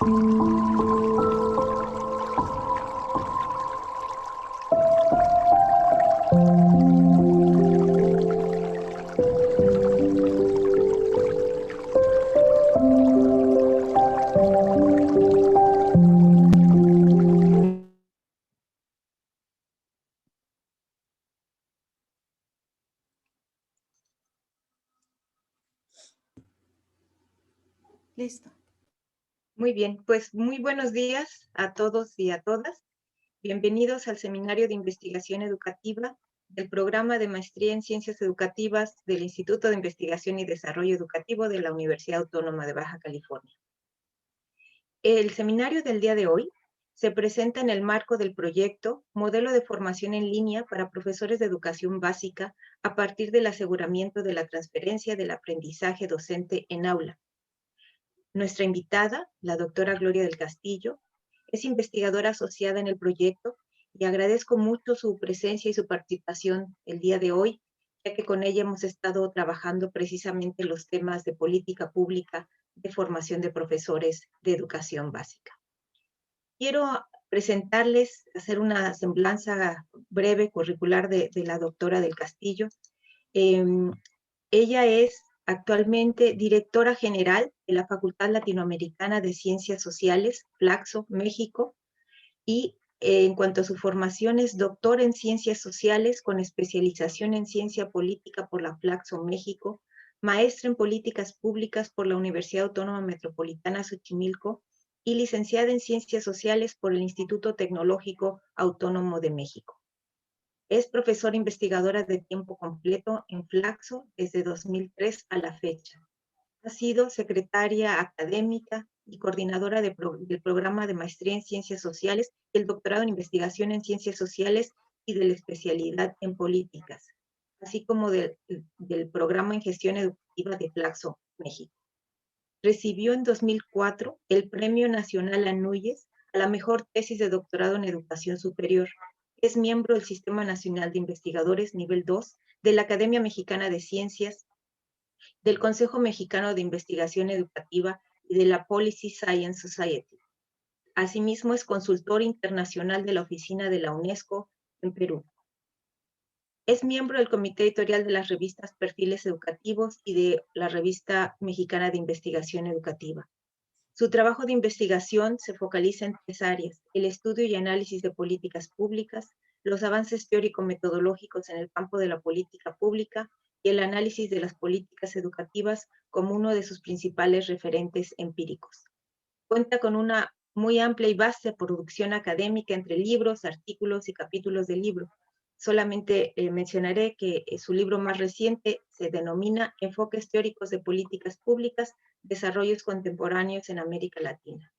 Listo. Muy bien, pues muy buenos días a todos y a todas. Bienvenidos al Seminario de Investigación Educativa del Programa de Maestría en Ciencias Educativas del Instituto de Investigación y Desarrollo Educativo de la Universidad Autónoma de Baja California. El seminario del día de hoy se presenta en el marco del proyecto Modelo de Formación en Línea para Profesores de Educación Básica a partir del aseguramiento de la transferencia del aprendizaje docente en aula. Nuestra invitada, la doctora Gloria del Castillo, es investigadora asociada en el proyecto y agradezco mucho su presencia y su participación el día de hoy, ya que con ella hemos estado trabajando precisamente los temas de política pública de formación de profesores de educación básica. Quiero presentarles, hacer una semblanza breve curricular de la doctora del Castillo. Ella es actualmente directora general de la Facultad Latinoamericana de Ciencias Sociales, Flaxo, México, y en cuanto a su formación es doctor en Ciencias Sociales con especialización en Ciencia Política por la Flaxo, México, maestra en Políticas Públicas por la Universidad Autónoma Metropolitana Xochimilco y licenciada en Ciencias Sociales por el Instituto Tecnológico Autónomo de México. Es profesora investigadora de tiempo completo en Flaxo desde 2003 a la fecha. Ha sido secretaria académica y coordinadora del programa de maestría en Ciencias Sociales, el doctorado en investigación en Ciencias Sociales y de la especialidad en políticas, así como del programa en gestión educativa de Flaxo, México. Recibió en 2004 el Premio Nacional Anuyes a la mejor tesis de doctorado en educación superior. Es miembro del Sistema Nacional de Investigadores Nivel 2 de la Academia Mexicana de Ciencias, del Consejo Mexicano de Investigación Educativa y de la Policy Science Society. Asimismo, es consultor internacional de la Oficina de la UNESCO en Perú. Es miembro del comité editorial de las revistas Perfiles Educativos y de la Revista Mexicana de Investigación Educativa. Su trabajo de investigación se focaliza en 3 áreas: el estudio y análisis de políticas públicas, los avances teórico-metodológicos en el campo de la política pública y el análisis de las políticas educativas como uno de sus principales referentes empíricos. Cuenta con una muy amplia y vasta producción académica entre libros, artículos y capítulos de libro. Solamente mencionaré que su libro más reciente se denomina Enfoques teóricos de políticas públicas, desarrollos contemporáneos en América Latina.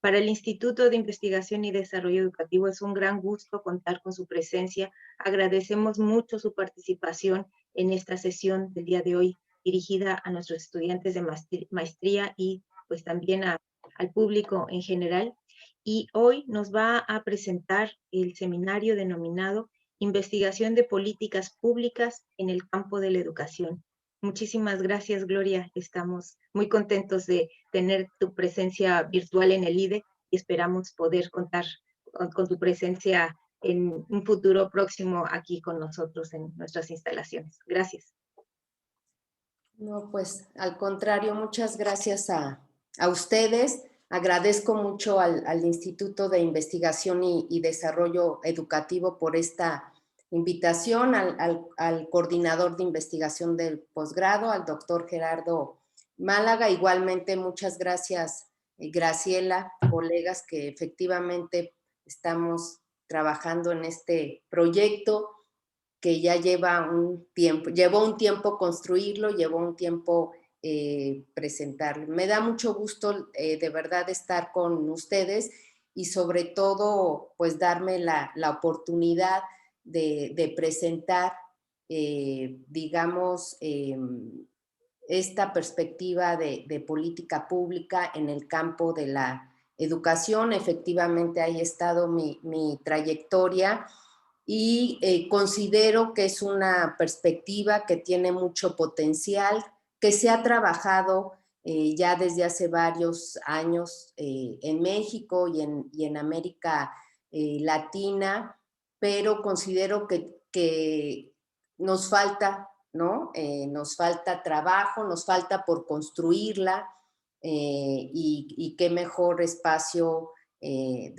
Para el Instituto de Investigación y Desarrollo Educativo es un gran gusto contar con su presencia. Agradecemos mucho su participación en esta sesión del día de hoy, dirigida a nuestros estudiantes de maestría y pues también al público en general. Y hoy nos va a presentar el seminario denominado Investigación de Políticas Públicas en el campo de la educación. Muchísimas gracias, Gloria. Estamos muy contentos de tener tu presencia virtual en el IDE y esperamos poder contar con tu presencia en un futuro próximo aquí con nosotros en nuestras instalaciones. Gracias. No, pues al contrario, muchas gracias a ustedes. Agradezco mucho al Instituto de Investigación y Desarrollo Educativo por esta invitación, al coordinador de investigación del posgrado, al doctor Gerardo Málaga. Igualmente, muchas gracias, Graciela, colegas, que efectivamente estamos trabajando en este proyecto que ya llevó un tiempo construirlo, llevó un tiempo presentarlo. Me da mucho gusto de verdad estar con ustedes y sobre todo pues darme la oportunidad de presentar digamos esta perspectiva de política pública en el campo de la educación. Efectivamente ahí ha estado mi trayectoria y considero que es una perspectiva que tiene mucho potencial, que se ha trabajado ya desde hace varios años en México y en América Latina, pero considero que nos falta, ¿no? Nos falta trabajo, nos falta por construirla, y qué mejor espacio de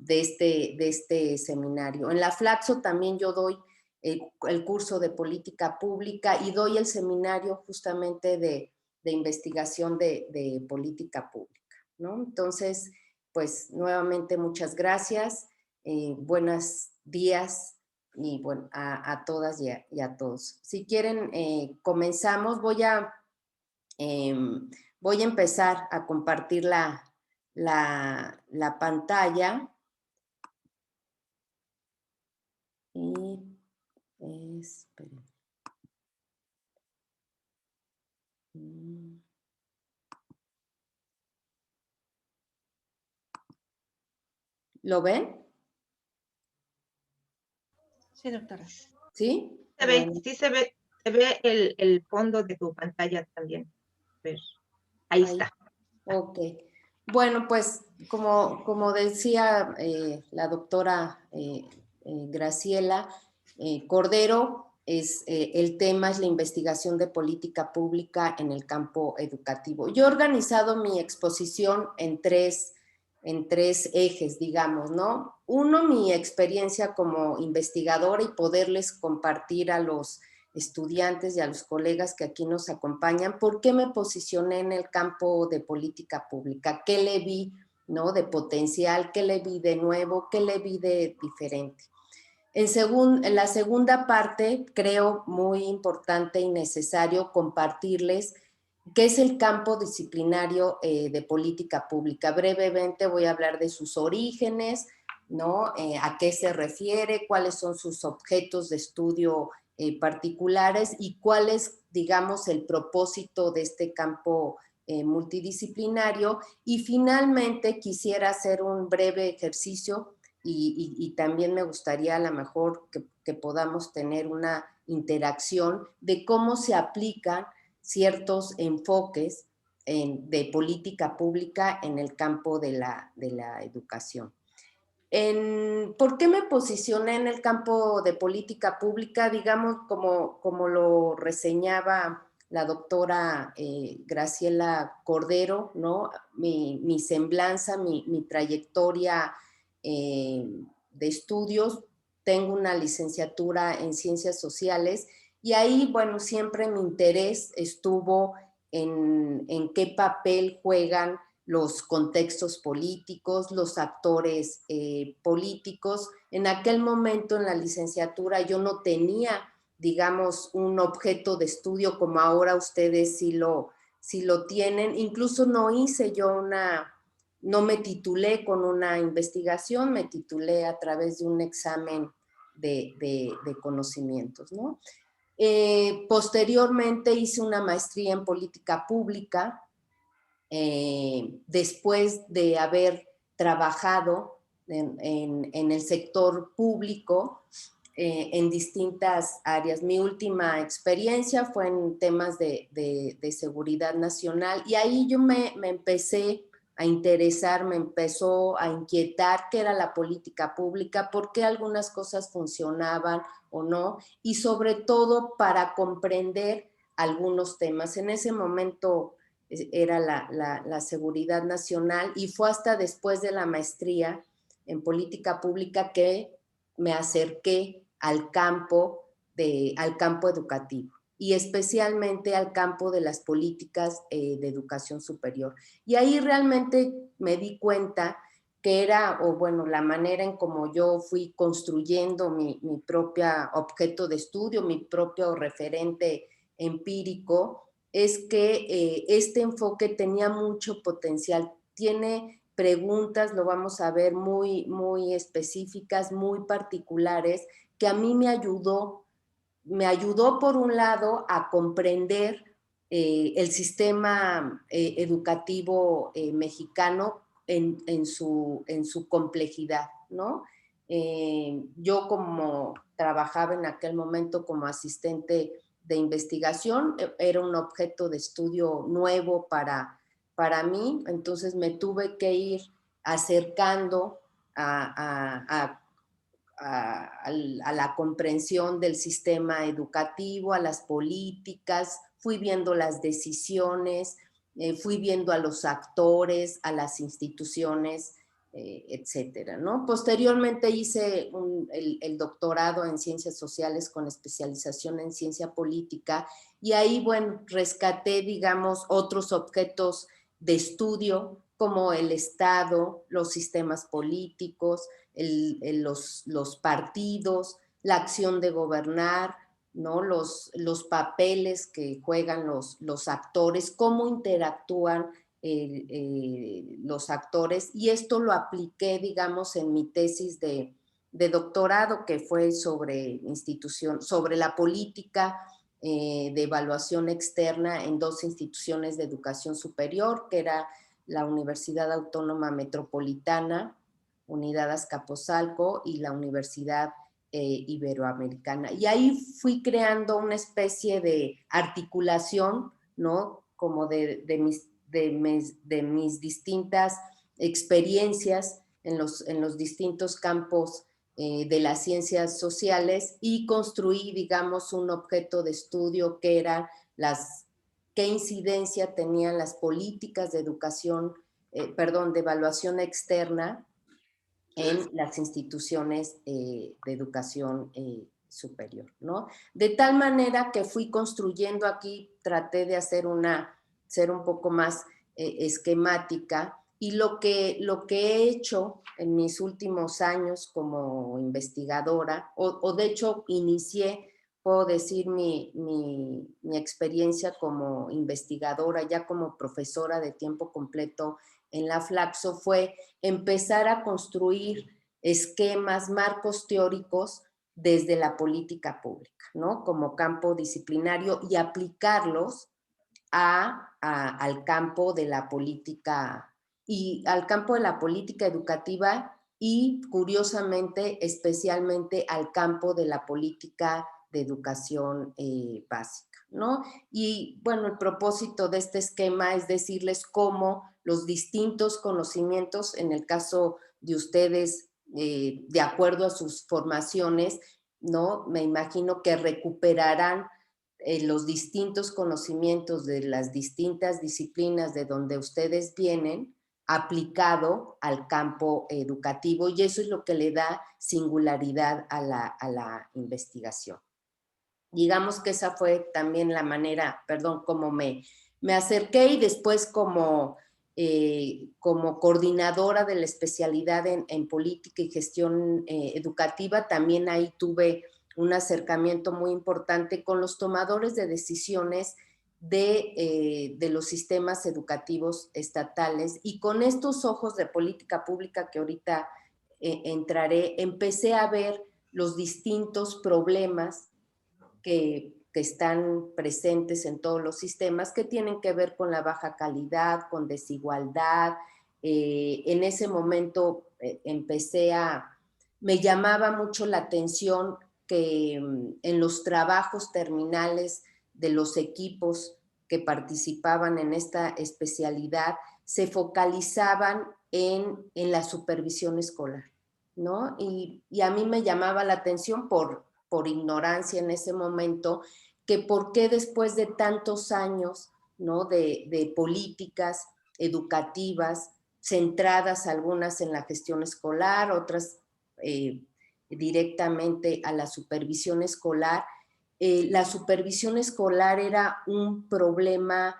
este seminario. En la Flaxo también yo doy el curso de política pública y doy el seminario justamente de investigación de política pública, ¿no? Entonces, pues nuevamente muchas gracias, buenos días y bueno, a todas y a todos. Si quieren, comenzamos. Voy a empezar a compartir la pantalla. Y esperen. ¿Lo ven? Sí, doctora. ¿Sí? Se ve, Bueno. sí se ve el fondo de tu pantalla también. Ahí Ahí. está. Ok. Bueno, pues como decía la doctora Graciela Cordero, el tema es la investigación de política pública en el campo educativo. Yo he organizado mi exposición en tres ejes, digamos, ¿no? Uno, mi experiencia como investigadora y poderles compartir a los estudiantes y a los colegas que aquí nos acompañan, ¿por qué me posicioné en el campo de política pública? ¿Qué le vi, ¿no? De potencial, qué le vi de nuevo, qué le vi de diferente. En la segunda parte, creo muy importante y necesario compartirles qué es el campo disciplinario de política pública. Brevemente voy a hablar de sus orígenes, ¿no? A qué se refiere, cuáles son sus objetos de estudio particulares y cuál es, digamos, el propósito de este campo multidisciplinario. Y finalmente quisiera hacer un breve ejercicio y también me gustaría a lo mejor que podamos tener una interacción de cómo se aplican ciertos enfoques de política pública en el campo de la educación. ¿Por qué me posicioné en el campo de política pública? Digamos, como lo reseñaba la doctora Graciela Cordero, ¿no? Mi semblanza, mi trayectoria de estudios. Tengo una licenciatura en Ciencias Sociales y ahí, bueno, siempre mi interés estuvo en qué papel juegan los contextos políticos, los actores políticos. En aquel momento en la licenciatura yo no tenía, digamos, un objeto de estudio como ahora ustedes sí lo tienen. Incluso no hice yo no me titulé con una investigación, me titulé a través de un examen de conocimientos, ¿no? Posteriormente hice una maestría en política pública, después de haber trabajado en el sector público en distintas áreas. Mi última experiencia fue en temas de seguridad nacional y ahí yo me empecé a interesar, me empezó a inquietar qué era la política pública, por qué algunas cosas funcionaban o no, y sobre todo para comprender algunos temas. En ese momento era la seguridad nacional y fue hasta después de la maestría en política pública que me acerqué al campo educativo y especialmente al campo de las políticas de educación superior. Y ahí realmente me di cuenta que era, o bueno, la manera en como yo fui construyendo mi propio objeto de estudio, mi propio referente empírico, es que este enfoque tenía mucho potencial, tiene preguntas, lo vamos a ver, muy específicas, muy particulares, que a mí me ayudó por un lado a comprender el sistema educativo mexicano en su complejidad, ¿no? Yo como trabajaba en aquel momento como asistente de investigación, era un objeto de estudio nuevo para mí, entonces me tuve que ir acercando a la comprensión del sistema educativo, a las políticas, fui viendo las decisiones, fui viendo a los actores, a las instituciones, etcétera, ¿no? Posteriormente hice el doctorado en Ciencias Sociales con especialización en Ciencia Política y ahí, bueno, rescaté, digamos, otros objetos de estudio como el Estado, los sistemas políticos, los partidos, la acción de gobernar, ¿no? Los papeles que juegan los actores, cómo interactúan los actores, y esto lo apliqué, digamos, en mi tesis de doctorado, que fue sobre la política de evaluación externa en 2 instituciones de educación superior, que era la Universidad Autónoma Metropolitana, Unidad Azcapotzalco, y la Universidad Iberoamericana. Y ahí fui creando una especie de articulación, ¿no? Como de mis distintas experiencias en los distintos campos de las ciencias sociales, y construí, digamos, un objeto de estudio que era qué incidencia tenían las políticas de educación, de evaluación externa en las instituciones de educación superior, ¿no? De tal manera que fui construyendo aquí, traté de ser un poco más esquemática, y lo que he hecho en mis últimos años como investigadora, o de hecho inicié, puedo decir, mi experiencia como investigadora, ya como profesora de tiempo completo en la Flaxo, fue empezar a construir esquemas, marcos teóricos desde la política pública, ¿no? Como campo disciplinario, y aplicarlos al campo de la política educativa, y curiosamente, especialmente al campo de la política de educación básica, ¿no? Y bueno, el propósito de este esquema es decirles cómo los distintos conocimientos, en el caso de ustedes, de acuerdo a sus formaciones, ¿no? Me imagino que recuperarán los distintos conocimientos de las distintas disciplinas de donde ustedes vienen, aplicado al campo educativo, y eso es lo que le da singularidad a la investigación. Digamos que esa fue también la manera, como me acerqué, y después como coordinadora de la especialidad en política y gestión educativa, también ahí tuve un acercamiento muy importante con los tomadores de decisiones de los sistemas educativos estatales, y con estos ojos de política pública que ahorita entraré, empecé a ver los distintos problemas que están presentes en todos los sistemas, que tienen que ver con la baja calidad, con desigualdad. En ese momento me llamaba mucho la atención que en los trabajos terminales de los equipos que participaban en esta especialidad se focalizaban en la supervisión escolar, ¿no? Y a mí me llamaba la atención por ignorancia en ese momento, que por qué después de tantos años, ¿no? de políticas educativas centradas, algunas en la gestión escolar, otras directamente a la supervisión escolar. La supervisión escolar era un problema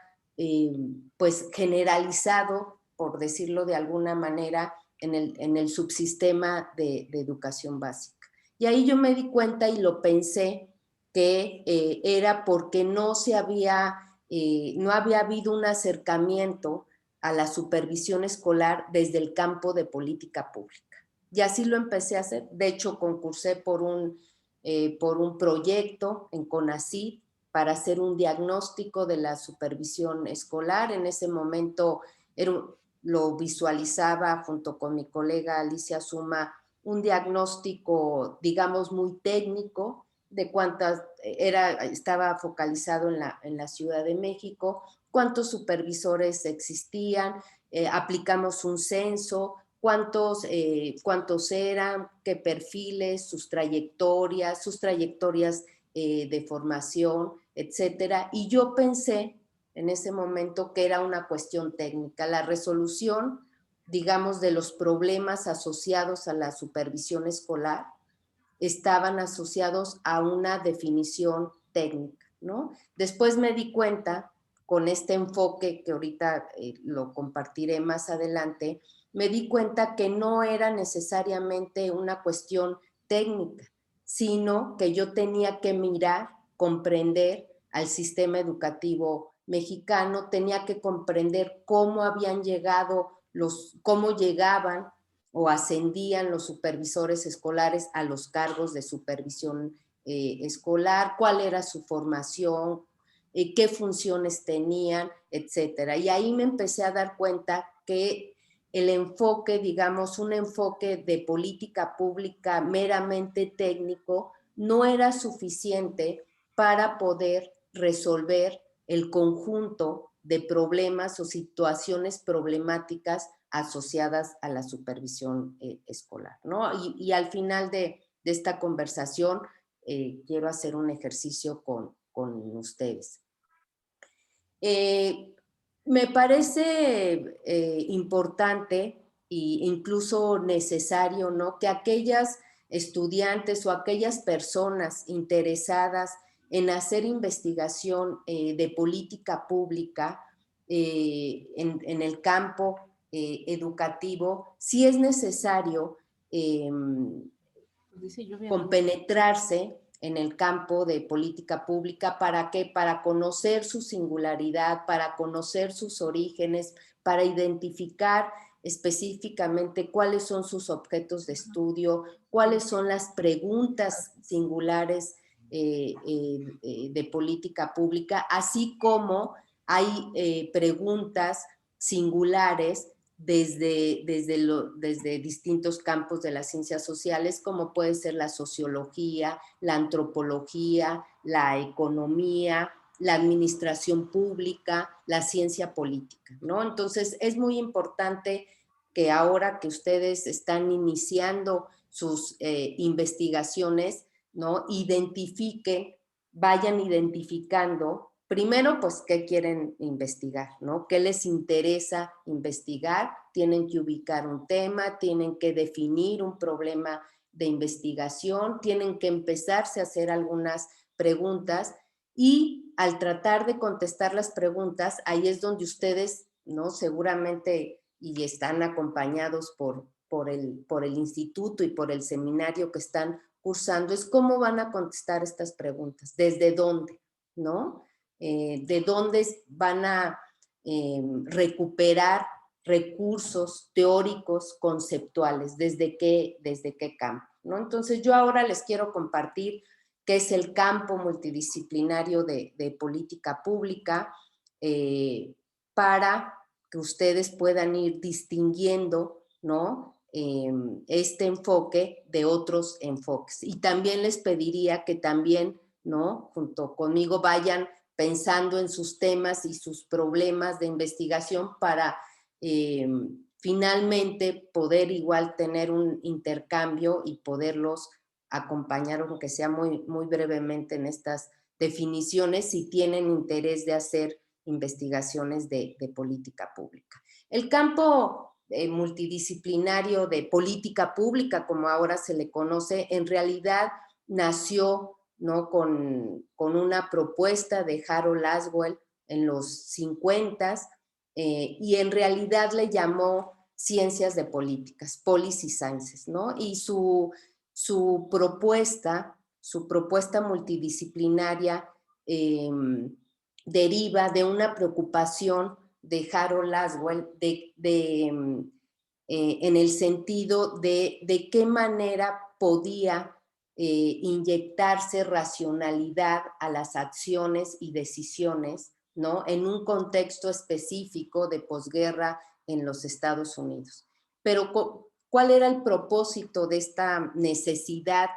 pues generalizado, por decirlo de alguna manera, en el subsistema de educación básica. Y ahí yo me di cuenta y lo pensé, que era porque no había habido un acercamiento a la supervisión escolar desde el campo de política pública. Y así lo empecé a hacer. De hecho, concursé por un proyecto en CONACYT para hacer un diagnóstico de la supervisión escolar. En ese momento lo visualizaba junto con mi colega Alicia Suma, un diagnóstico, digamos, muy técnico, de cuántas, estaba focalizado en la Ciudad de México, cuántos supervisores existían, aplicamos un censo, cuántos eran, qué perfiles, sus trayectorias de formación, etcétera. Y yo pensé en ese momento que era una cuestión técnica, la resolución, digamos, de los problemas asociados a la supervisión escolar estaban asociados a una definición técnica, ¿no? Después me di cuenta, con este enfoque que ahorita lo compartiré más adelante, me di cuenta que no era necesariamente una cuestión técnica, sino que yo tenía que mirar, comprender al sistema educativo mexicano, tenía que comprender cómo habían llegado cómo llegaban o ascendían los supervisores escolares a los cargos de supervisión escolar, cuál era su formación, qué funciones tenían, etcétera. Y ahí me empecé a dar cuenta que el enfoque, digamos, un enfoque de política pública meramente técnico no era suficiente para poder resolver el conjunto de problemas o situaciones problemáticas asociadas a la supervisión escolar, ¿no? Y al final de esta conversación quiero hacer un ejercicio con ustedes. Me parece importante e incluso necesario, ¿no?, que aquellas estudiantes o aquellas personas interesadas en hacer investigación de política pública en el campo educativo, sí es necesario compenetrarse en el campo de política pública. ¿Para qué? Para conocer su singularidad, para conocer sus orígenes, para identificar específicamente cuáles son sus objetos de estudio, cuáles son las preguntas singulares de política pública, así como hay preguntas singulares desde distintos campos de las ciencias sociales, como puede ser la sociología, la antropología, la economía, la administración pública, la ciencia política, ¿no? Entonces, es muy importante que ahora que ustedes están iniciando sus investigaciones, ¿no?, vayan identificando primero, pues, ¿qué quieren investigar, no? ¿Qué les interesa investigar? Tienen que ubicar un tema, tienen que definir un problema de investigación, tienen que empezarse a hacer algunas preguntas y al tratar de contestar las preguntas, ahí es donde ustedes, ¿no?, seguramente, y están acompañados por el instituto y por el seminario que están cursando, es cómo van a contestar estas preguntas, desde dónde, ¿no? De dónde van a recuperar recursos teóricos, conceptuales, desde qué campo, ¿no? Entonces, yo ahora les quiero compartir qué es el campo multidisciplinario de política pública para que ustedes puedan ir distinguiendo, ¿no?, este enfoque de otros enfoques. Y también les pediría que también, ¿no?, junto conmigo vayan pensando en sus temas y sus problemas de investigación para finalmente poder igual tener un intercambio y poderlos acompañar, aunque sea muy, muy brevemente, en estas definiciones si tienen interés de hacer investigaciones de política pública. El campo multidisciplinario de política pública, como ahora se le conoce, en realidad nació, ¿no?, con una propuesta de Harold Laswell en los 50s y en realidad le llamó ciencias de políticas, policy sciences, ¿no? Y su propuesta multidisciplinaria deriva de una preocupación de Harold Laswell en el sentido de qué manera podía inyectarse racionalidad a las acciones y decisiones, ¿no?, en un contexto específico de posguerra en los Estados Unidos. Pero, ¿cuál era el propósito de esta necesidad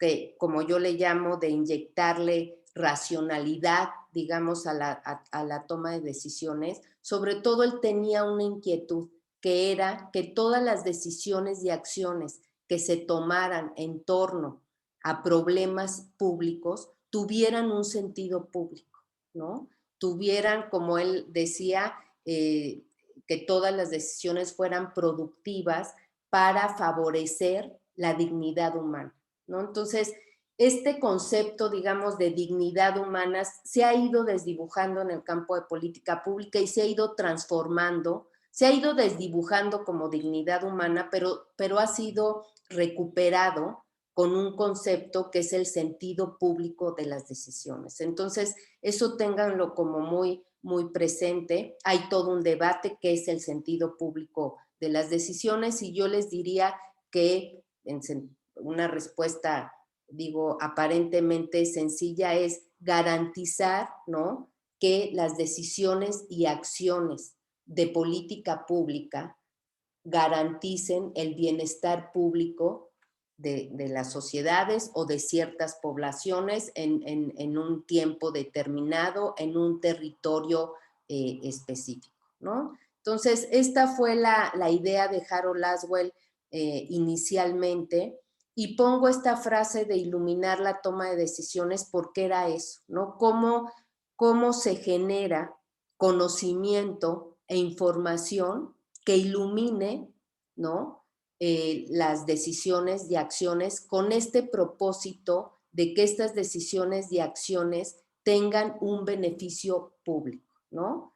que, como yo le llamo, de inyectarle racionalidad, digamos, a la toma de decisiones. Sobre todo él tenía una inquietud, que era que todas las decisiones y acciones que se tomaran en torno a problemas públicos tuvieran un sentido público, ¿no? Tuvieran, como él decía, que todas las decisiones fueran productivas para favorecer la dignidad humana, ¿no? Entonces, este concepto, digamos, de dignidad humana se ha ido desdibujando en el campo de política pública y se ha ido transformando, se ha ido desdibujando como dignidad humana, pero ha sido recuperado con un concepto que es el sentido público de las decisiones. Entonces, eso ténganlo como muy, muy presente. Hay todo un debate que es el sentido público de las decisiones y yo les diría que en una respuesta, digo, aparentemente sencilla es garantizar, ¿no?, que las decisiones y acciones de política pública garanticen el bienestar público de las sociedades o de ciertas poblaciones en un tiempo determinado, en un territorio específico, ¿no? Entonces, esta fue la idea de Harold Laswell inicialmente, y pongo esta frase de iluminar la toma de decisiones porque era eso, ¿no? Cómo se genera conocimiento e información que ilumine, ¿no?, las decisiones y acciones con este propósito de que estas decisiones y acciones tengan un beneficio público, ¿no?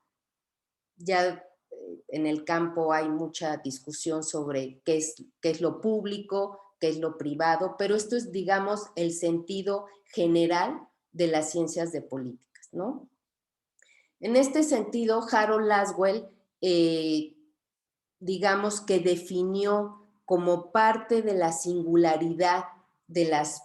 Ya en el campo hay mucha discusión sobre qué es lo público, qué es lo privado, pero esto es, digamos, el sentido general de las ciencias de políticas, ¿no? En este sentido, Harold Laswell, digamos que definió como parte de la singularidad de las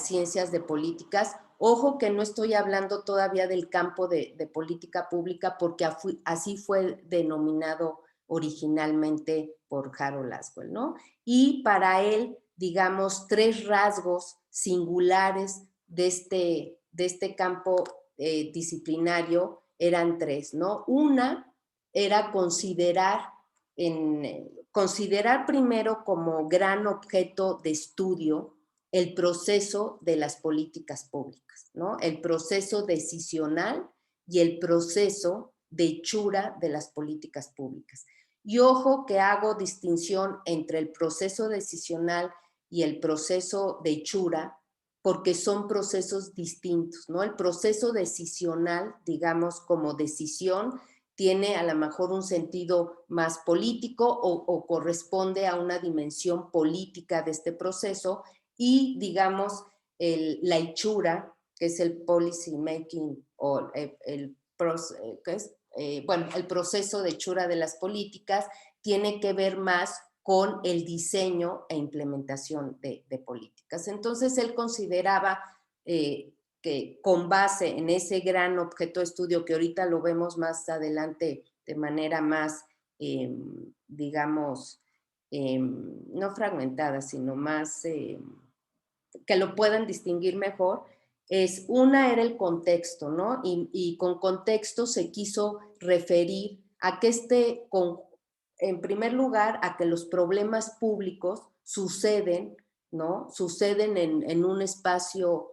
ciencias de políticas. Ojo que no estoy hablando todavía del campo de política pública porque así fue denominado originalmente por Harold Laswell, ¿no? Y para él, digamos, 3 rasgos singulares de este campo disciplinario eran 3, ¿no? Una era considerar primero como gran objeto de estudio el proceso de las políticas públicas, ¿no? El proceso decisional y el proceso de hechura de las políticas públicas. Y ojo que hago distinción entre el proceso decisional y el proceso de hechura, porque son procesos distintos, ¿no? El proceso decisional, digamos, como decisión, tiene a lo mejor un sentido más político o corresponde a una dimensión política de este proceso, y digamos la hechura, que es el policy making o el proceso de hechura de las políticas, tiene que ver más con el diseño e implementación de políticas. Entonces él consideraba que con base en ese gran objeto de estudio, que ahorita lo vemos más adelante de manera más, digamos, no fragmentada, sino más, que lo puedan distinguir mejor, una era el contexto, ¿no? Y con contexto se quiso referir a que en primer lugar, a que los problemas públicos suceden, ¿no? Suceden en un espacio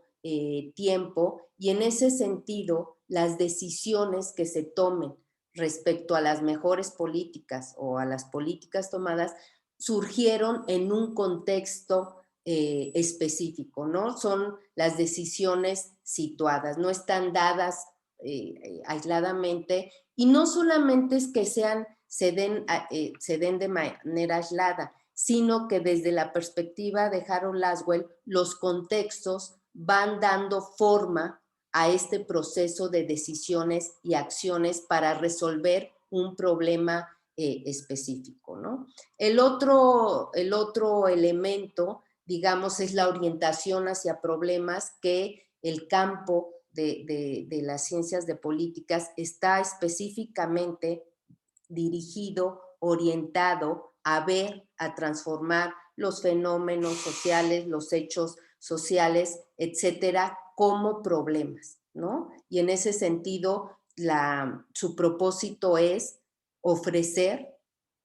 tiempo, y en ese sentido las decisiones que se tomen respecto a las mejores políticas o a las políticas tomadas surgieron en un contexto específico, ¿no? Son las decisiones situadas, no están dadas aisladamente, y no solamente es que se den de manera aislada, sino que desde la perspectiva de Harold Laswell, los contextos van dando forma a este proceso de decisiones y acciones para resolver un problema específico, ¿no? El otro elemento, digamos, es la orientación hacia problemas que el campo de las ciencias de políticas está específicamente dirigido, orientado a ver, a transformar los fenómenos sociales, los hechos sociales, etcétera, como problemas, ¿no? Y en ese sentido, su propósito es ofrecer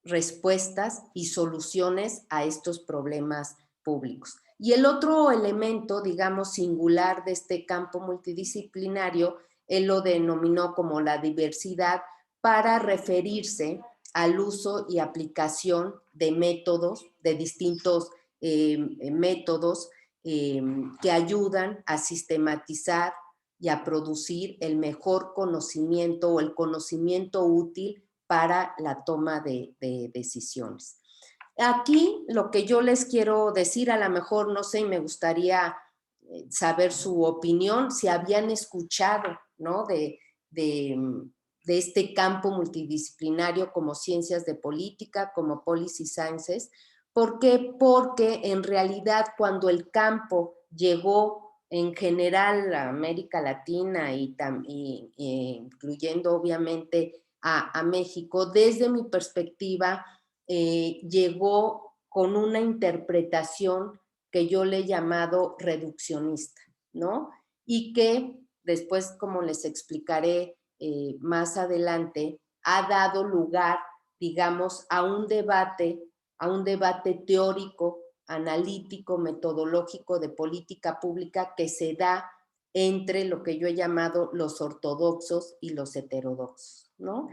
respuestas y soluciones a estos problemas públicos. Y el otro elemento, digamos, singular de este campo multidisciplinario, él lo denominó como la diversidad para referirse al uso y aplicación de métodos, de distintos métodos que ayudan a sistematizar y a producir el mejor conocimiento o el conocimiento útil para la toma de decisiones. Aquí lo que yo les quiero decir, a lo mejor, no sé, me gustaría saber su opinión, si habían escuchado, ¿no? De este campo multidisciplinario como ciencias de política, como policy sciences. ¿Por qué? Porque en realidad cuando el campo llegó en general a América Latina y incluyendo obviamente a México, desde mi perspectiva, llegó con una interpretación que yo le he llamado reduccionista, ¿no? Y que después, como les explicaré más adelante, ha dado lugar, digamos, a un debate teórico, analítico, metodológico de política pública que se da entre lo que yo he llamado los ortodoxos y los heterodoxos, ¿no?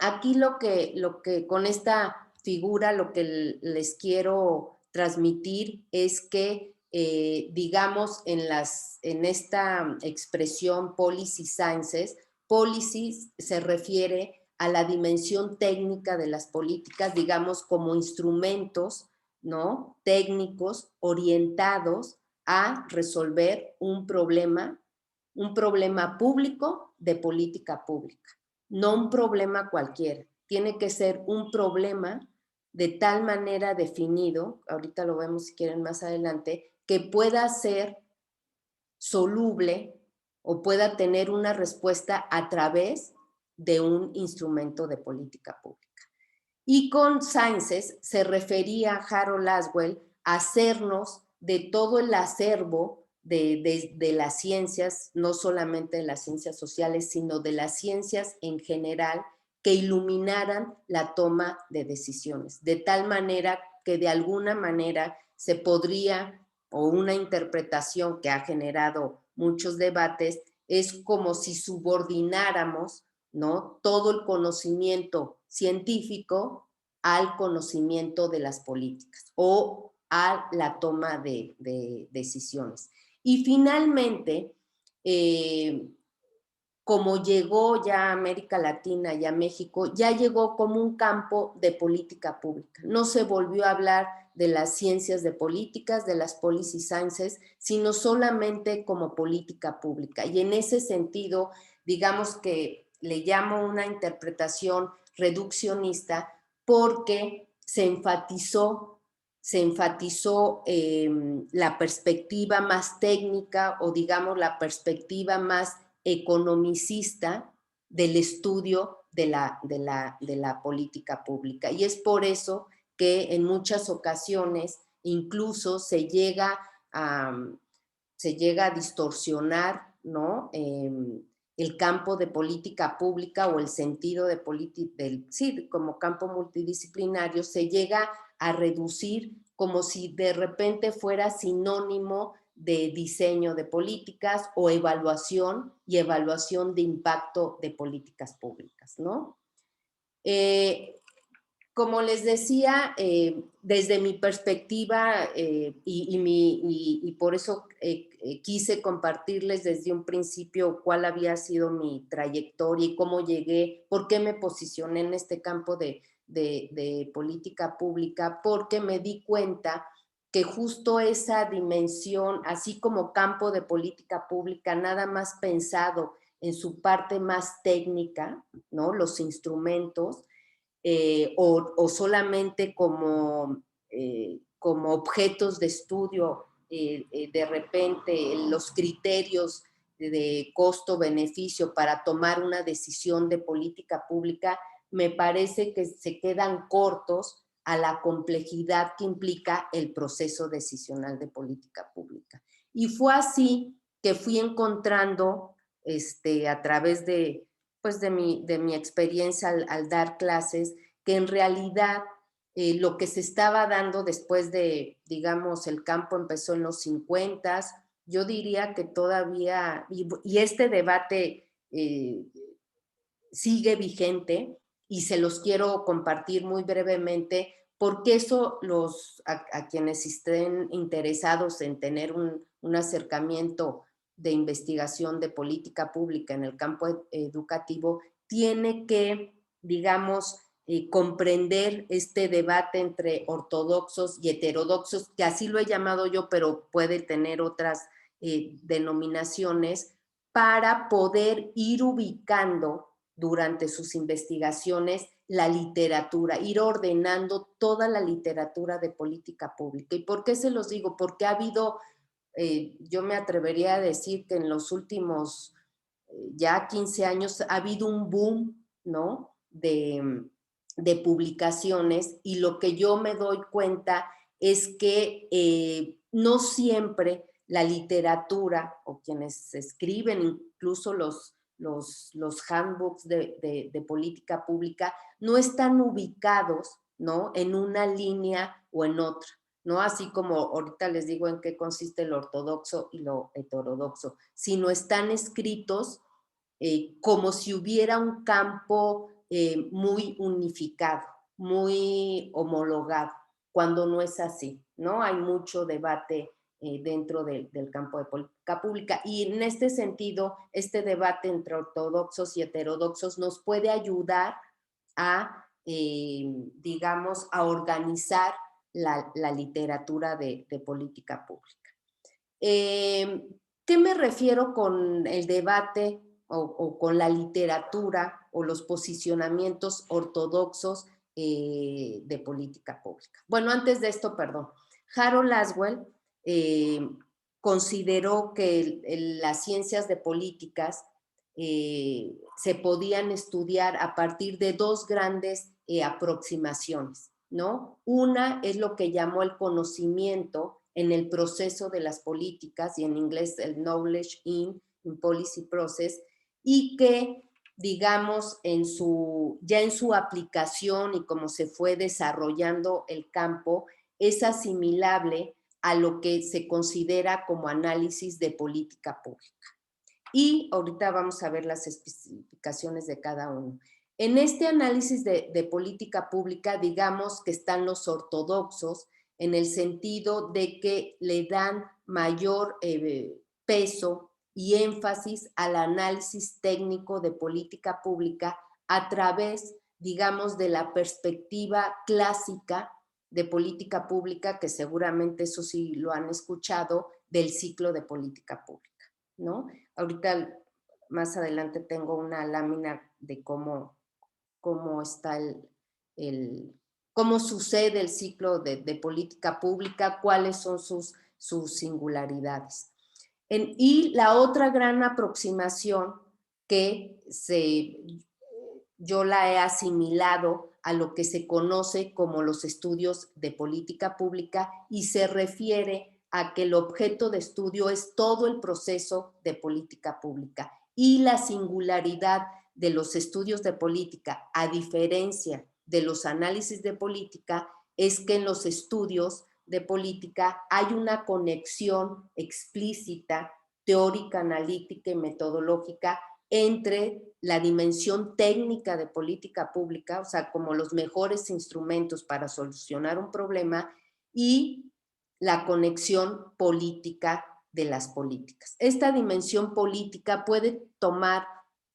Aquí lo que con esta figura lo que les quiero transmitir es que, digamos, en esta expresión policy sciences, policy se refiere a la dimensión técnica de las políticas, digamos, como instrumentos, ¿no? Técnicos orientados a resolver un problema público de política pública. No un problema cualquiera, tiene que ser un problema de tal manera definido, ahorita lo vemos si quieren más adelante, que pueda ser soluble o pueda tener una respuesta a través de un instrumento de política pública. Y con sciences se refería Harold Laswell a hacernos de todo el acervo de las ciencias, no solamente de las ciencias sociales, sino de las ciencias en general, que iluminaran la toma de decisiones, de tal manera que de alguna manera se podría, o una interpretación que ha generado muchos debates, es como si subordináramos, ¿no?, todo el conocimiento científico al conocimiento de las políticas o a la toma de decisiones. Y finalmente, como llegó ya a América Latina y a México, ya llegó como un campo de política pública. No se volvió a hablar de las ciencias de políticas, de las policy sciences, sino solamente como política pública. Y en ese sentido, digamos que le llamo una interpretación reduccionista porque se enfatizó la perspectiva más técnica o digamos la perspectiva más economicista del estudio de la política pública. Y es por eso que en muchas ocasiones incluso se llega a distorsionar, ¿no?, el campo de política pública o el sentido de sí, como campo multidisciplinario, se llega a reducir como si de repente fuera sinónimo de diseño de políticas o evaluación y evaluación de impacto de políticas públicas, ¿no? Como les decía, desde mi perspectiva y por eso quise compartirles desde un principio cuál había sido mi trayectoria y cómo llegué, por qué me posicioné en este campo de política pública, porque me di cuenta que justo esa dimensión, así como campo de política pública, nada más pensado en su parte más técnica, ¿no?, los instrumentos, o solamente como objetos de estudio, de repente los criterios de costo-beneficio para tomar una decisión de política pública, me parece que se quedan cortos a la complejidad que implica el proceso decisional de política pública. Y fue así que fui encontrando a través de, pues de mi experiencia al dar clases, que en realidad lo que se estaba dando después de, digamos, el campo empezó en los 50s, yo diría que todavía, y este debate sigue vigente, y se los quiero compartir muy brevemente, porque eso a quienes estén interesados en tener un acercamiento de investigación de política pública en el campo educativo, tiene que, digamos, comprender este debate entre ortodoxos y heterodoxos, que así lo he llamado yo, pero puede tener otras denominaciones, para poder ir ubicando durante sus investigaciones la literatura, ir ordenando toda la literatura de política pública. ¿Y por qué se los digo? Porque ha habido, yo me atrevería a decir que en los últimos ya 15 años ha habido un boom, ¿no? De publicaciones, y lo que yo me doy cuenta es que no siempre la literatura o quienes escriben, incluso los handbooks de política pública, no están ubicados, ¿no?, en una línea o en otra, ¿no? Así como ahorita les digo en qué consiste lo ortodoxo y lo heterodoxo, sino están escritos como si hubiera un campo muy unificado, muy homologado, cuando no es así, ¿no? Hay mucho debate dentro del campo de política pública, y en este sentido, este debate entre ortodoxos y heterodoxos nos puede ayudar a, digamos, a organizar la literatura de política pública. ¿Qué me refiero con el debate o con la literatura o los posicionamientos ortodoxos de política pública? Bueno, antes de esto, perdón, Harold Laswell consideró que las ciencias de políticas se podían estudiar a partir de dos grandes aproximaciones, ¿no? Una es lo que llamó el conocimiento en el proceso de las políticas, y en inglés el knowledge in policy process, y que, digamos, ya en su aplicación y como se fue desarrollando el campo, es asimilable a lo que se considera como análisis de política pública. Y ahorita vamos a ver las especificaciones de cada uno. En este análisis de política pública, digamos que están los ortodoxos, en el sentido de que le dan mayor peso y énfasis al análisis técnico de política pública a través, digamos, de la perspectiva clásica de política pública, que seguramente eso sí lo han escuchado, del ciclo de política pública, ¿no? Ahorita más adelante tengo una lámina de cómo está cómo sucede el ciclo de política pública, cuáles son sus singularidades. Y la otra gran aproximación que yo la he asimilado a lo que se conoce como los estudios de política pública, y se refiere a que el objeto de estudio es todo el proceso de política pública, y la singularidad de los estudios de política, a diferencia de los análisis de política, es que en los estudios de política hay una conexión explícita, teórica, analítica y metodológica entre la dimensión técnica de política pública, o sea, como los mejores instrumentos para solucionar un problema, y la conexión política de las políticas. Esta dimensión política puede tomar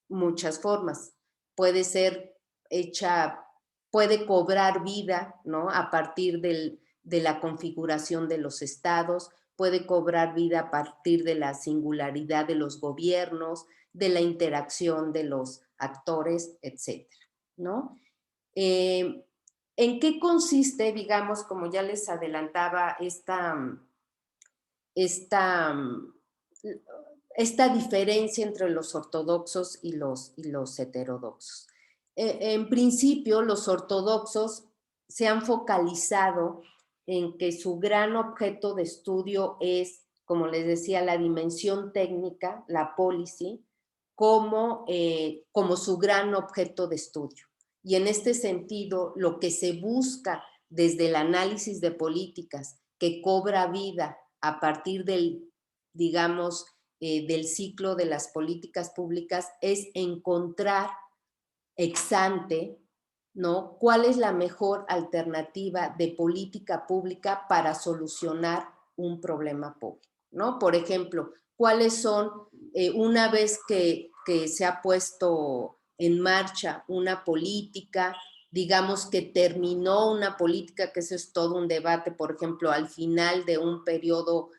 muchas formas. Puede ser hecha, puede cobrar vida, ¿no?, a partir de la configuración de los estados, puede cobrar vida a partir de la singularidad de los gobiernos, de la interacción de los actores, etcétera, ¿no? ¿En qué consiste, digamos, como ya les adelantaba, esta diferencia entre los ortodoxos y los heterodoxos? En principio, los ortodoxos se han focalizado en que su gran objeto de estudio es, como les decía, la dimensión técnica, la policy, como su gran objeto de estudio. Y en este sentido, lo que se busca desde el análisis de políticas que cobra vida a partir del, digamos, del ciclo de las políticas públicas es encontrar ex ante, ¿no? ¿Cuál es la mejor alternativa de política pública para solucionar un problema público, ¿no? Por ejemplo, ¿cuáles son, una vez que se ha puesto en marcha una política, digamos que terminó una política, que eso es todo un debate, por ejemplo, al final de un periodo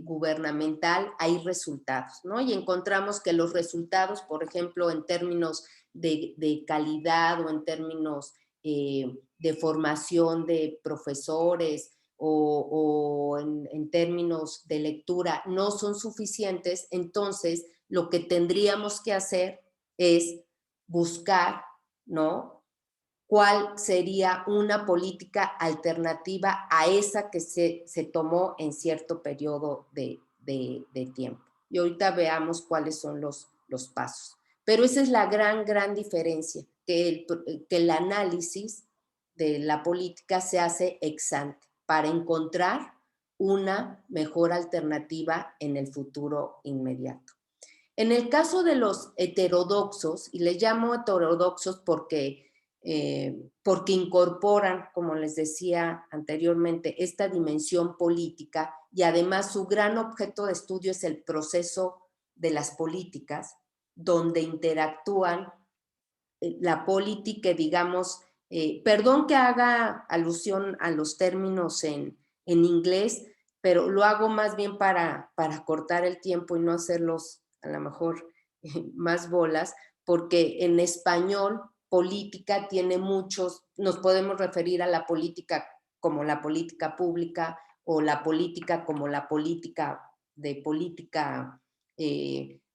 gubernamental hay resultados, ¿no? Y encontramos que los resultados, por ejemplo, en términos de calidad o en términos de formación de profesores o en términos de lectura no son suficientes, entonces lo que tendríamos que hacer es buscar, ¿no? ¿Cuál sería una política alternativa a esa que se tomó en cierto periodo de tiempo? Y ahorita veamos cuáles son los pasos. Pero esa es la gran diferencia, que el análisis de la política se hace ex ante para encontrar una mejor alternativa en el futuro inmediato. En el caso de los heterodoxos, y les llamo heterodoxos porque incorporan, como les decía anteriormente, esta dimensión política y además su gran objeto de estudio es el proceso de las políticas, donde interactúan la política, digamos, perdón que haga alusión a los términos en inglés, pero lo hago más bien para cortar el tiempo y no hacerlos a lo mejor más bolas, porque en español política tiene muchos, nos podemos referir a la política como la política pública o la política como la política de política,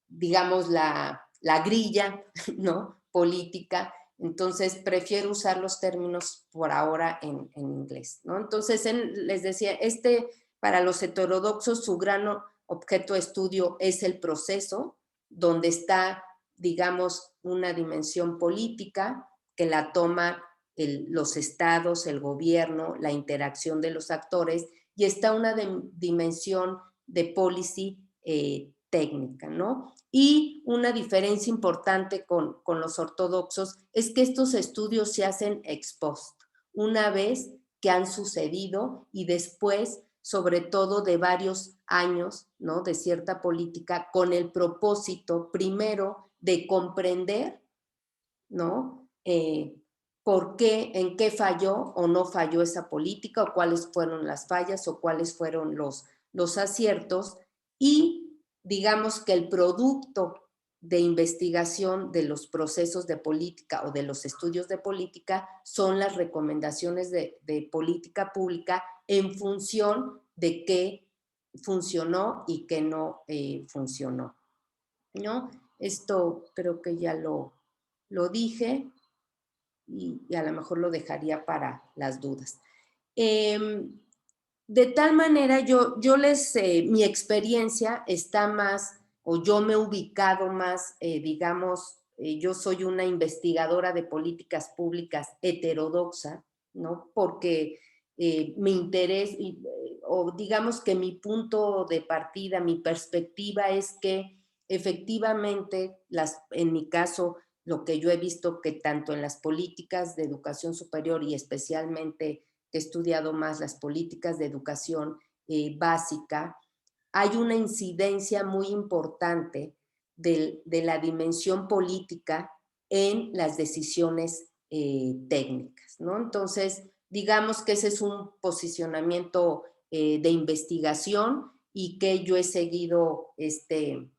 digamos, la grilla, ¿no? Política. Entonces, prefiero usar los términos por ahora en inglés, ¿no? Entonces, les decía, para los heterodoxos, su gran objeto de estudio es el proceso, donde está, digamos, una dimensión política que la toma los estados, el gobierno, la interacción de los actores, y está una dimensión de policy técnica, ¿no? Y una diferencia importante con los ortodoxos es que estos estudios se hacen ex post, una vez que han sucedido y después, sobre todo de varios años, ¿no? De cierta política, con el propósito, primero, de comprender, ¿no? ¿Por qué, en qué falló o no falló esa política, o cuáles fueron las fallas, o cuáles fueron los aciertos, y digamos que el producto de investigación de los procesos de política o de los estudios de política son las recomendaciones de política pública en función de qué funcionó y qué no funcionó, ¿no? Esto creo que ya lo dije y a lo mejor lo dejaría para las dudas. De tal manera, mi experiencia está más, o yo me he ubicado más, digamos, yo soy una investigadora de políticas públicas heterodoxa, ¿no? Porque mi interés, o digamos que mi punto de partida, mi perspectiva es que efectivamente, en mi caso, lo que yo he visto que tanto en las políticas de educación superior y especialmente he estudiado más las políticas de educación básica, hay una incidencia muy importante de la dimensión política en las decisiones técnicas, ¿no? Entonces, digamos que ese es un posicionamiento de investigación y que yo he seguido este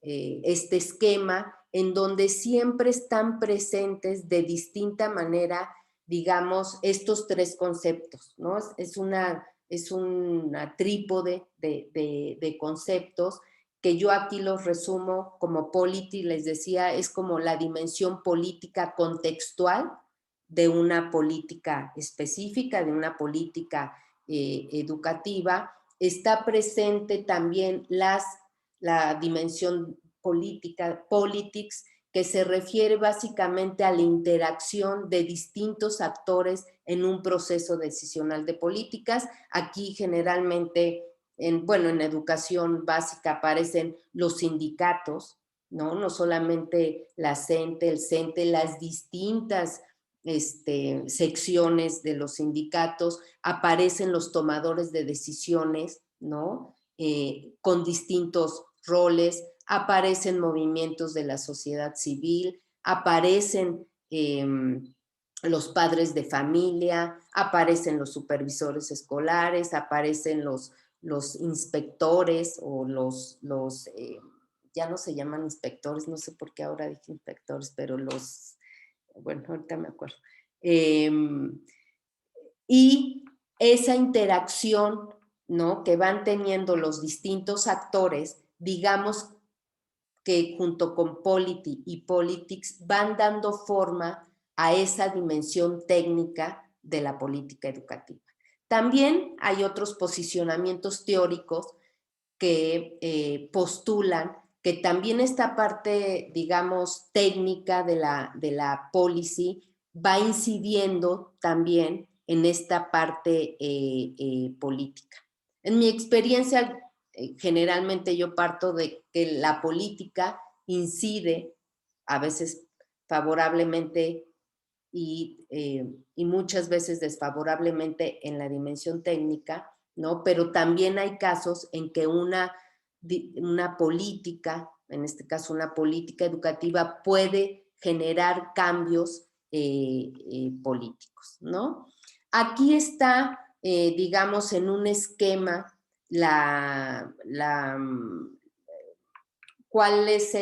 esquema en donde siempre están presentes de distinta manera, digamos, estos tres conceptos, ¿no? Es una trípode de conceptos que yo aquí los resumo como polity, les decía, es como la dimensión política contextual, de una política específica, de una política educativa. Está presente también la dimensión política, politics, que se refiere básicamente a la interacción de distintos actores en un proceso decisional de políticas. Aquí generalmente, en educación básica aparecen los sindicatos, ¿no? No solamente la CENTE, el CENTE, las distintas secciones de los sindicatos, aparecen los tomadores de decisiones, ¿no? Con distintos roles, aparecen movimientos de la sociedad civil, aparecen los padres de familia, aparecen los supervisores escolares, aparecen los inspectores o ya no se llaman inspectores, no sé por qué ahora dije inspectores, pero bueno, ahorita me acuerdo. Y esa interacción, ¿no?, que van teniendo los distintos actores, digamos que junto con Polity y Politics van dando forma a esa dimensión técnica de la política educativa. También hay otros posicionamientos teóricos que postulan que también esta parte, digamos, técnica de la policy va incidiendo también en esta parte política. En mi experiencia, generalmente yo parto de que la política incide a veces favorablemente y muchas veces desfavorablemente en la dimensión técnica, ¿no? Pero también hay casos en que una política, en este caso una política educativa, puede generar cambios políticos, ¿no? Aquí está, digamos, en un esquema cuál es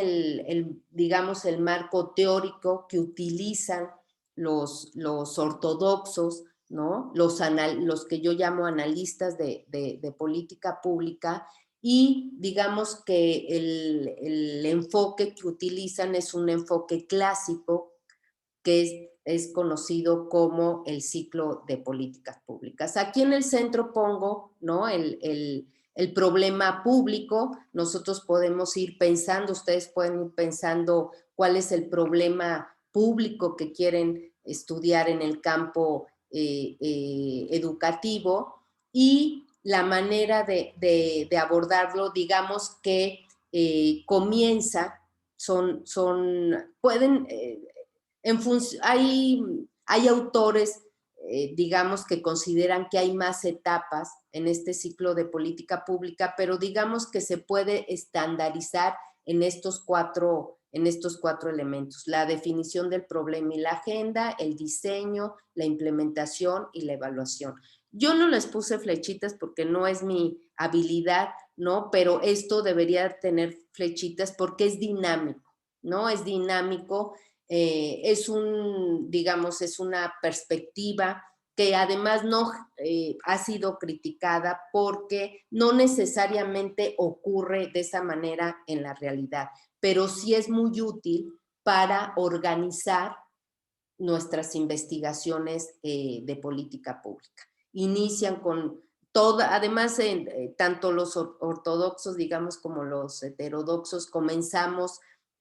digamos, el marco teórico que utilizan los ortodoxos, ¿no? Los que yo llamo analistas de política pública, y digamos que el enfoque que utilizan es un enfoque clásico que es conocido como el ciclo de políticas públicas. Aquí en el centro pongo, ¿no?, el problema público. Nosotros podemos ir pensando, ustedes pueden ir pensando cuál es el problema público que quieren estudiar en el campo educativo, y la manera de abordarlo, digamos que comienza, pueden, hay autores, digamos, que consideran que hay más etapas en este ciclo de política pública, pero digamos que se puede estandarizar en estos cuatro elementos: la definición del problema y la agenda, el diseño, la implementación y la evaluación. Yo no les puse flechitas porque no es mi habilidad, ¿no? Pero esto debería tener flechitas porque es dinámico, ¿no? Es dinámico. Digamos, es una perspectiva que además no ha sido criticada porque no necesariamente ocurre de esa manera en la realidad, pero sí es muy útil para organizar nuestras investigaciones de política pública. Inician con además, tanto los ortodoxos, digamos, como los heterodoxos,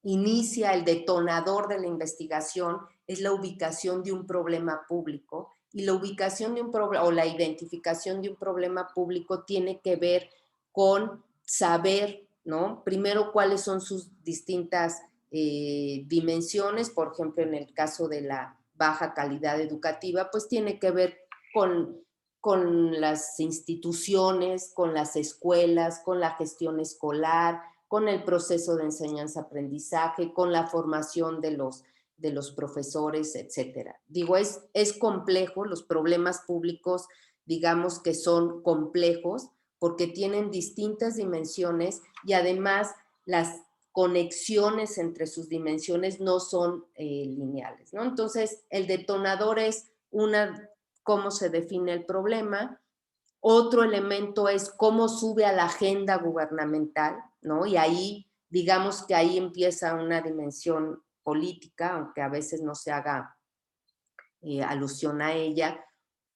inicia el detonador de la investigación, es la ubicación de un problema público, y la ubicación de un problema o la identificación de un problema público tiene que ver con saber, ¿no?, primero cuáles son sus distintas dimensiones. Por ejemplo, en el caso de la baja calidad educativa, pues tiene que ver con las instituciones, con las escuelas, con la gestión escolar, con el proceso de enseñanza-aprendizaje, con la formación de los profesores, etcétera. Digo, es complejo. Los problemas públicos, digamos que son complejos porque tienen distintas dimensiones, y además las conexiones entre sus dimensiones no son lineales, ¿no? Entonces, el detonador es cómo se define el problema. Otro elemento es cómo sube a la agenda gubernamental, ¿no? Y ahí, digamos que ahí empieza una dimensión política, aunque a veces no se haga alusión a ella,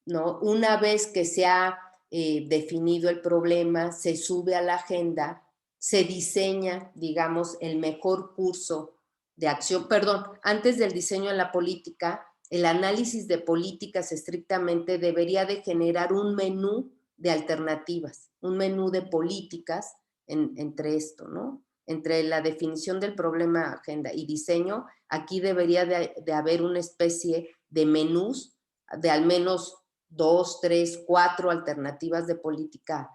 ¿no? Una vez que se ha definido el problema, se sube a la agenda, se diseña, digamos, el mejor curso de acción. Perdón, antes del diseño de la política, el análisis de políticas estrictamente debería de generar un menú de alternativas, un menú de políticas entre esto, ¿no? Entre la definición del problema, agenda y diseño, aquí debería de haber una especie de menús de al menos 2, 3, 4 alternativas de política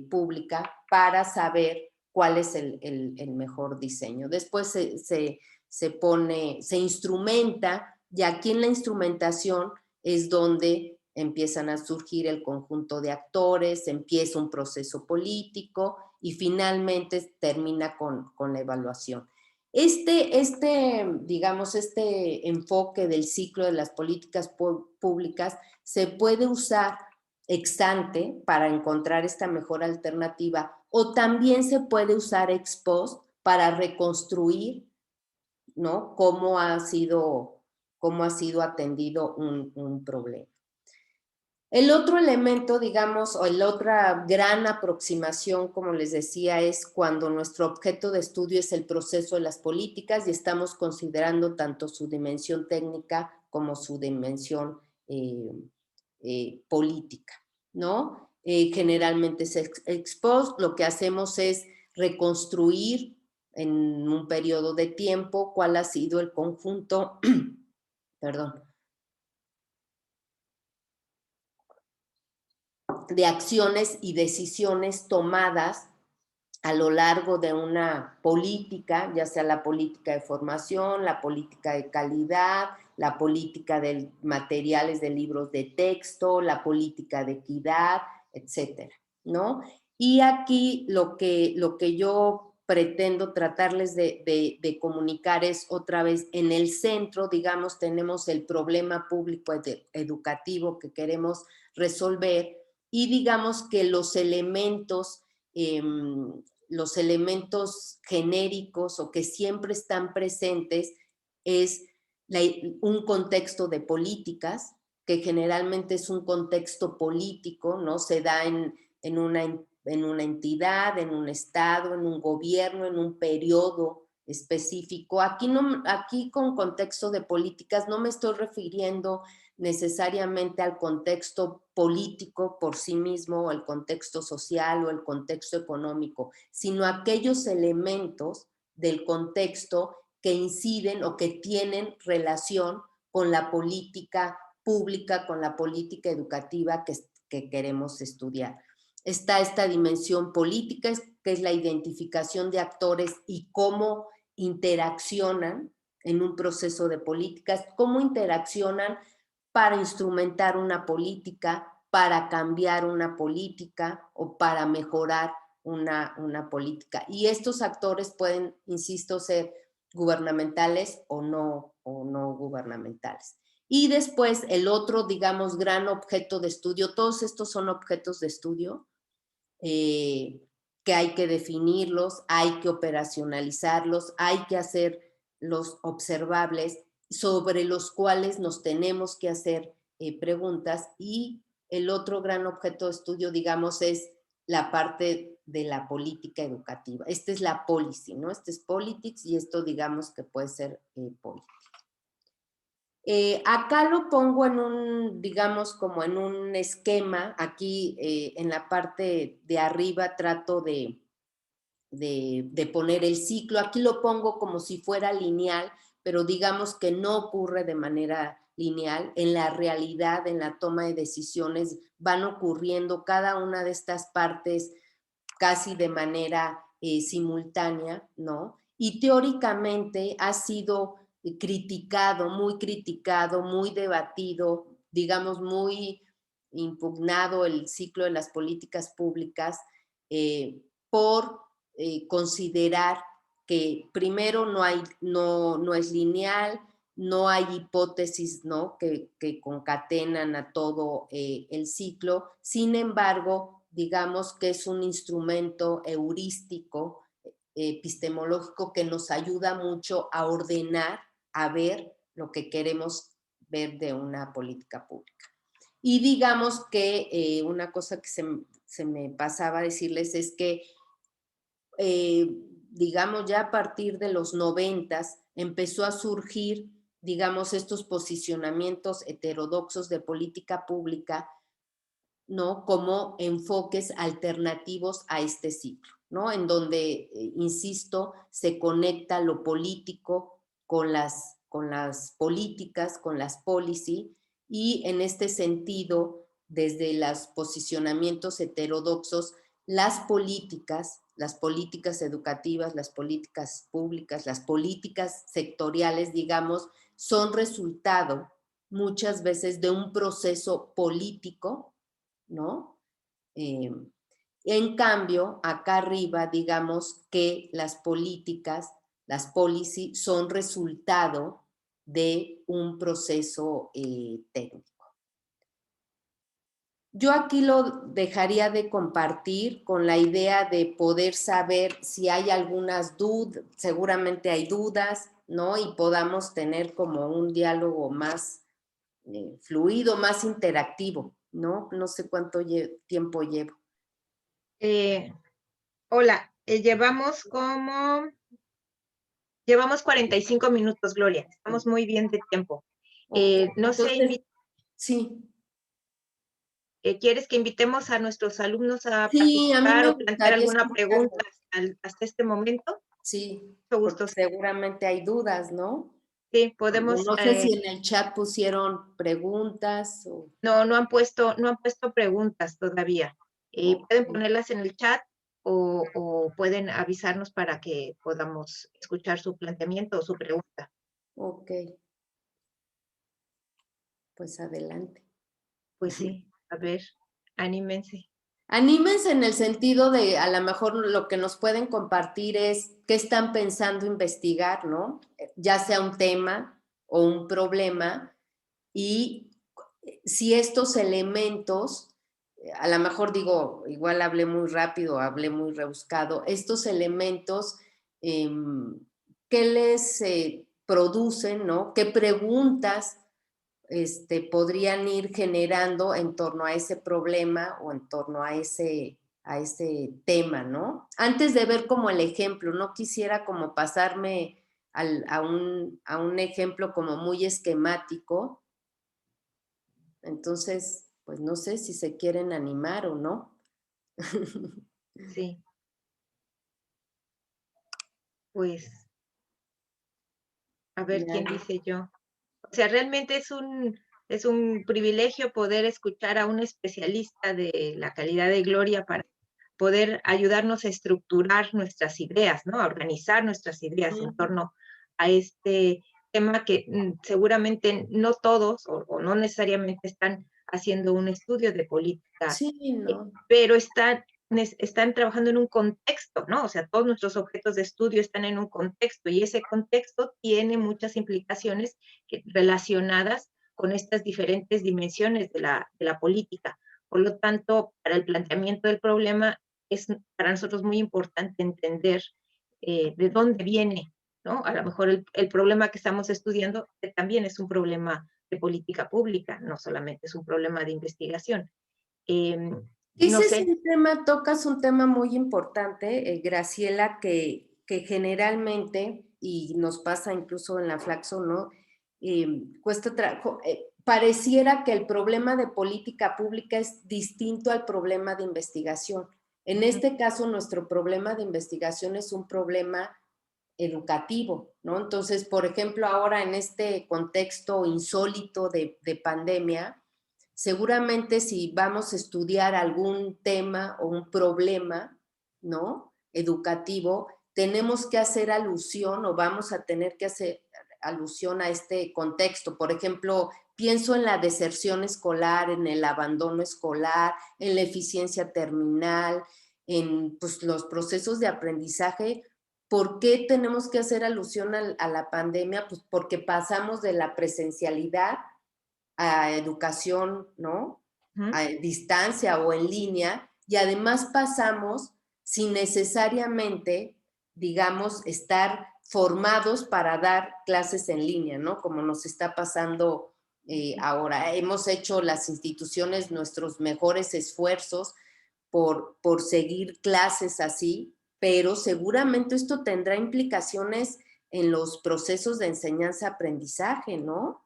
pública para saber cuál es el mejor diseño. Después se instrumenta, y aquí en la instrumentación es donde empiezan a surgir el conjunto de actores, empieza un proceso político y finalmente termina con la evaluación. Digamos, este enfoque del ciclo de las políticas públicas se puede usar ex ante para encontrar esta mejor alternativa, o también se puede usar ex post para reconstruir, ¿no? cómo ha sido atendido un problema. El otro elemento, digamos, o la otra gran aproximación, como les decía, es cuando nuestro objeto de estudio es el proceso de las políticas y estamos considerando tanto su dimensión técnica como su dimensión política, ¿no? Generalmente es ex post, lo que hacemos es reconstruir en un periodo de tiempo cuál ha sido el conjunto, perdón, de acciones y decisiones tomadas a lo largo de una política, ya sea la política de formación, la política de calidad, la política de materiales de libros de texto, la política de equidad, etcétera, ¿no? Y aquí lo que yo pretendo tratarles de comunicar es otra vez en el centro, digamos, tenemos el problema público educativo que queremos resolver y digamos que los elementos genéricos o que siempre están presentes es un contexto de políticas, que generalmente es un contexto político, ¿no? Se da en una entidad, en un estado, en un gobierno, en un periodo específico. Aquí con contexto de políticas no me estoy refiriendo necesariamente al contexto político por sí mismo, o el contexto social o el contexto económico, sino aquellos elementos del contexto que inciden o que tienen relación con la política pública, con la política educativa que queremos estudiar. Está esta dimensión política, que es la identificación de actores y cómo interaccionan en un proceso de políticas, cómo interaccionan para instrumentar una política, para cambiar una política o para mejorar una política. Y estos actores pueden, insisto, ser gubernamentales o no gubernamentales. Y después el otro, digamos, gran objeto de estudio, todos estos son objetos de estudio que hay que definirlos, hay que operacionalizarlos, hay que hacerlos observables, sobre los cuales nos tenemos que hacer preguntas. Y el otro gran objeto de estudio, digamos, es la parte de la política educativa. Esta es la policy, ¿no? Este es politics y esto, digamos, que puede ser política. Acá lo pongo en un, digamos, como en un esquema. Aquí en la parte de arriba trato de poner el ciclo. Aquí lo pongo como si fuera lineal, pero digamos que no ocurre de manera lineal. En la realidad, en la toma de decisiones, van ocurriendo cada una de estas partes casi de manera simultánea, ¿no? Y teóricamente ha sido criticado, muy debatido, digamos, muy impugnado el ciclo de las políticas públicas por considerar que primero no es lineal, no hay hipótesis, ¿no? que concatenan a todo el ciclo. Sin embargo, digamos que es un instrumento heurístico, epistemológico, que nos ayuda mucho a ordenar, a ver lo que queremos ver de una política pública. Y digamos que una cosa que se me pasaba a decirles es que, digamos, ya a partir de los 90s empezó a surgir, digamos, estos posicionamientos heterodoxos de política pública, ¿no? Como enfoques alternativos a este ciclo, ¿no? En donde, insisto, se conecta lo político con las políticas, con las policy, y en este sentido, desde los posicionamientos heterodoxos, las políticas educativas, las políticas públicas, las políticas sectoriales, digamos, son resultado muchas veces de un proceso político, ¿no? En cambio, acá arriba, digamos que las políticas, las policy, son resultado de un proceso técnico. Yo aquí lo dejaría de compartir con la idea de poder saber si hay algunas dudas, seguramente hay dudas, ¿no? Y podamos tener como un diálogo más fluido, más interactivo, ¿no? No sé cuánto tiempo llevo. Hola, llevamos 45 minutos, Gloria. Estamos muy bien de tiempo. Okay. No Entonces, sé, sí. ¿Quieres que invitemos a nuestros alumnos a Sí, a mí participar me o plantear gustaría alguna pregunta escucharlo. hasta este momento? Sí, Mucho porque gusto. seguramente hay dudas, ¿no? Sí, podemos. No sé si en el chat pusieron preguntas o... No han puesto preguntas todavía. Pueden Okay. ponerlas en el chat o pueden avisarnos para que podamos escuchar su planteamiento o su pregunta. Ok, pues adelante. Pues sí, a ver, anímense. Anímense en el sentido de, a lo mejor lo que nos pueden compartir es qué están pensando investigar, ¿no? Ya sea un tema o un problema, y si estos elementos, a lo mejor digo, igual hablé muy rápido, hablé muy rebuscado, estos elementos, ¿qué les producen, ¿no? ¿Qué preguntas podrían ir generando en torno a ese problema o en torno a ese tema, ¿no? Antes de ver como el ejemplo, no quisiera como pasarme a un ejemplo como muy esquemático. Entonces, pues no sé si se quieren animar o no. Sí, pues a ver quién dice yo. O sea, realmente es un privilegio poder escuchar a un especialista de la calidad de Gloria para poder ayudarnos a estructurar nuestras ideas, ¿no? A organizar nuestras ideas en torno a este tema que seguramente no todos o no necesariamente están haciendo un estudio de política, Sí, no. pero están trabajando en un contexto, ¿no? O sea, todos nuestros objetos de estudio están en un contexto y ese contexto tiene muchas implicaciones relacionadas con estas diferentes dimensiones de la política. Por lo tanto, para el planteamiento del problema es para nosotros muy importante entender de dónde viene, ¿no? A lo mejor el problema que estamos estudiando también es un problema de política pública, no solamente es un problema de investigación. No Ese es sé. un tema, tocas un tema muy importante, Graciela, que generalmente, y nos pasa incluso en la Flaxo, ¿no? Cuesta trabajo. Pareciera que el problema de política pública es distinto al problema de investigación. En este caso, nuestro problema de investigación es un problema educativo, ¿no? Entonces, por ejemplo, ahora en este contexto insólito de pandemia, seguramente si vamos a estudiar algún tema o un problema, ¿no? Educativo, tenemos que hacer alusión o vamos a tener que hacer alusión a este contexto. Por ejemplo, pienso en la deserción escolar, en el abandono escolar, en la eficiencia terminal, en pues, los procesos de aprendizaje. ¿Por qué tenemos que hacer alusión a la pandemia? Pues porque pasamos de la presencialidad a educación, ¿no? A distancia o en línea, y además pasamos sin necesariamente, digamos, estar formados para dar clases en línea, ¿no? Como nos está pasando Ahora, hemos hecho las instituciones nuestros mejores esfuerzos por seguir clases así, pero seguramente esto tendrá implicaciones en los procesos de enseñanza-aprendizaje, ¿no?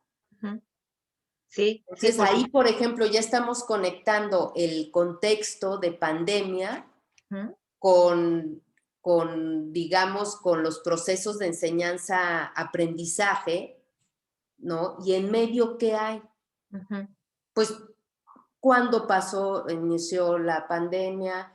Sí, sí, Entonces ahí, por ejemplo, ya estamos conectando el contexto de pandemia con, digamos, con los procesos de enseñanza-aprendizaje, ¿no? Y en medio, ¿qué hay? Pues, ¿cuándo inició la pandemia?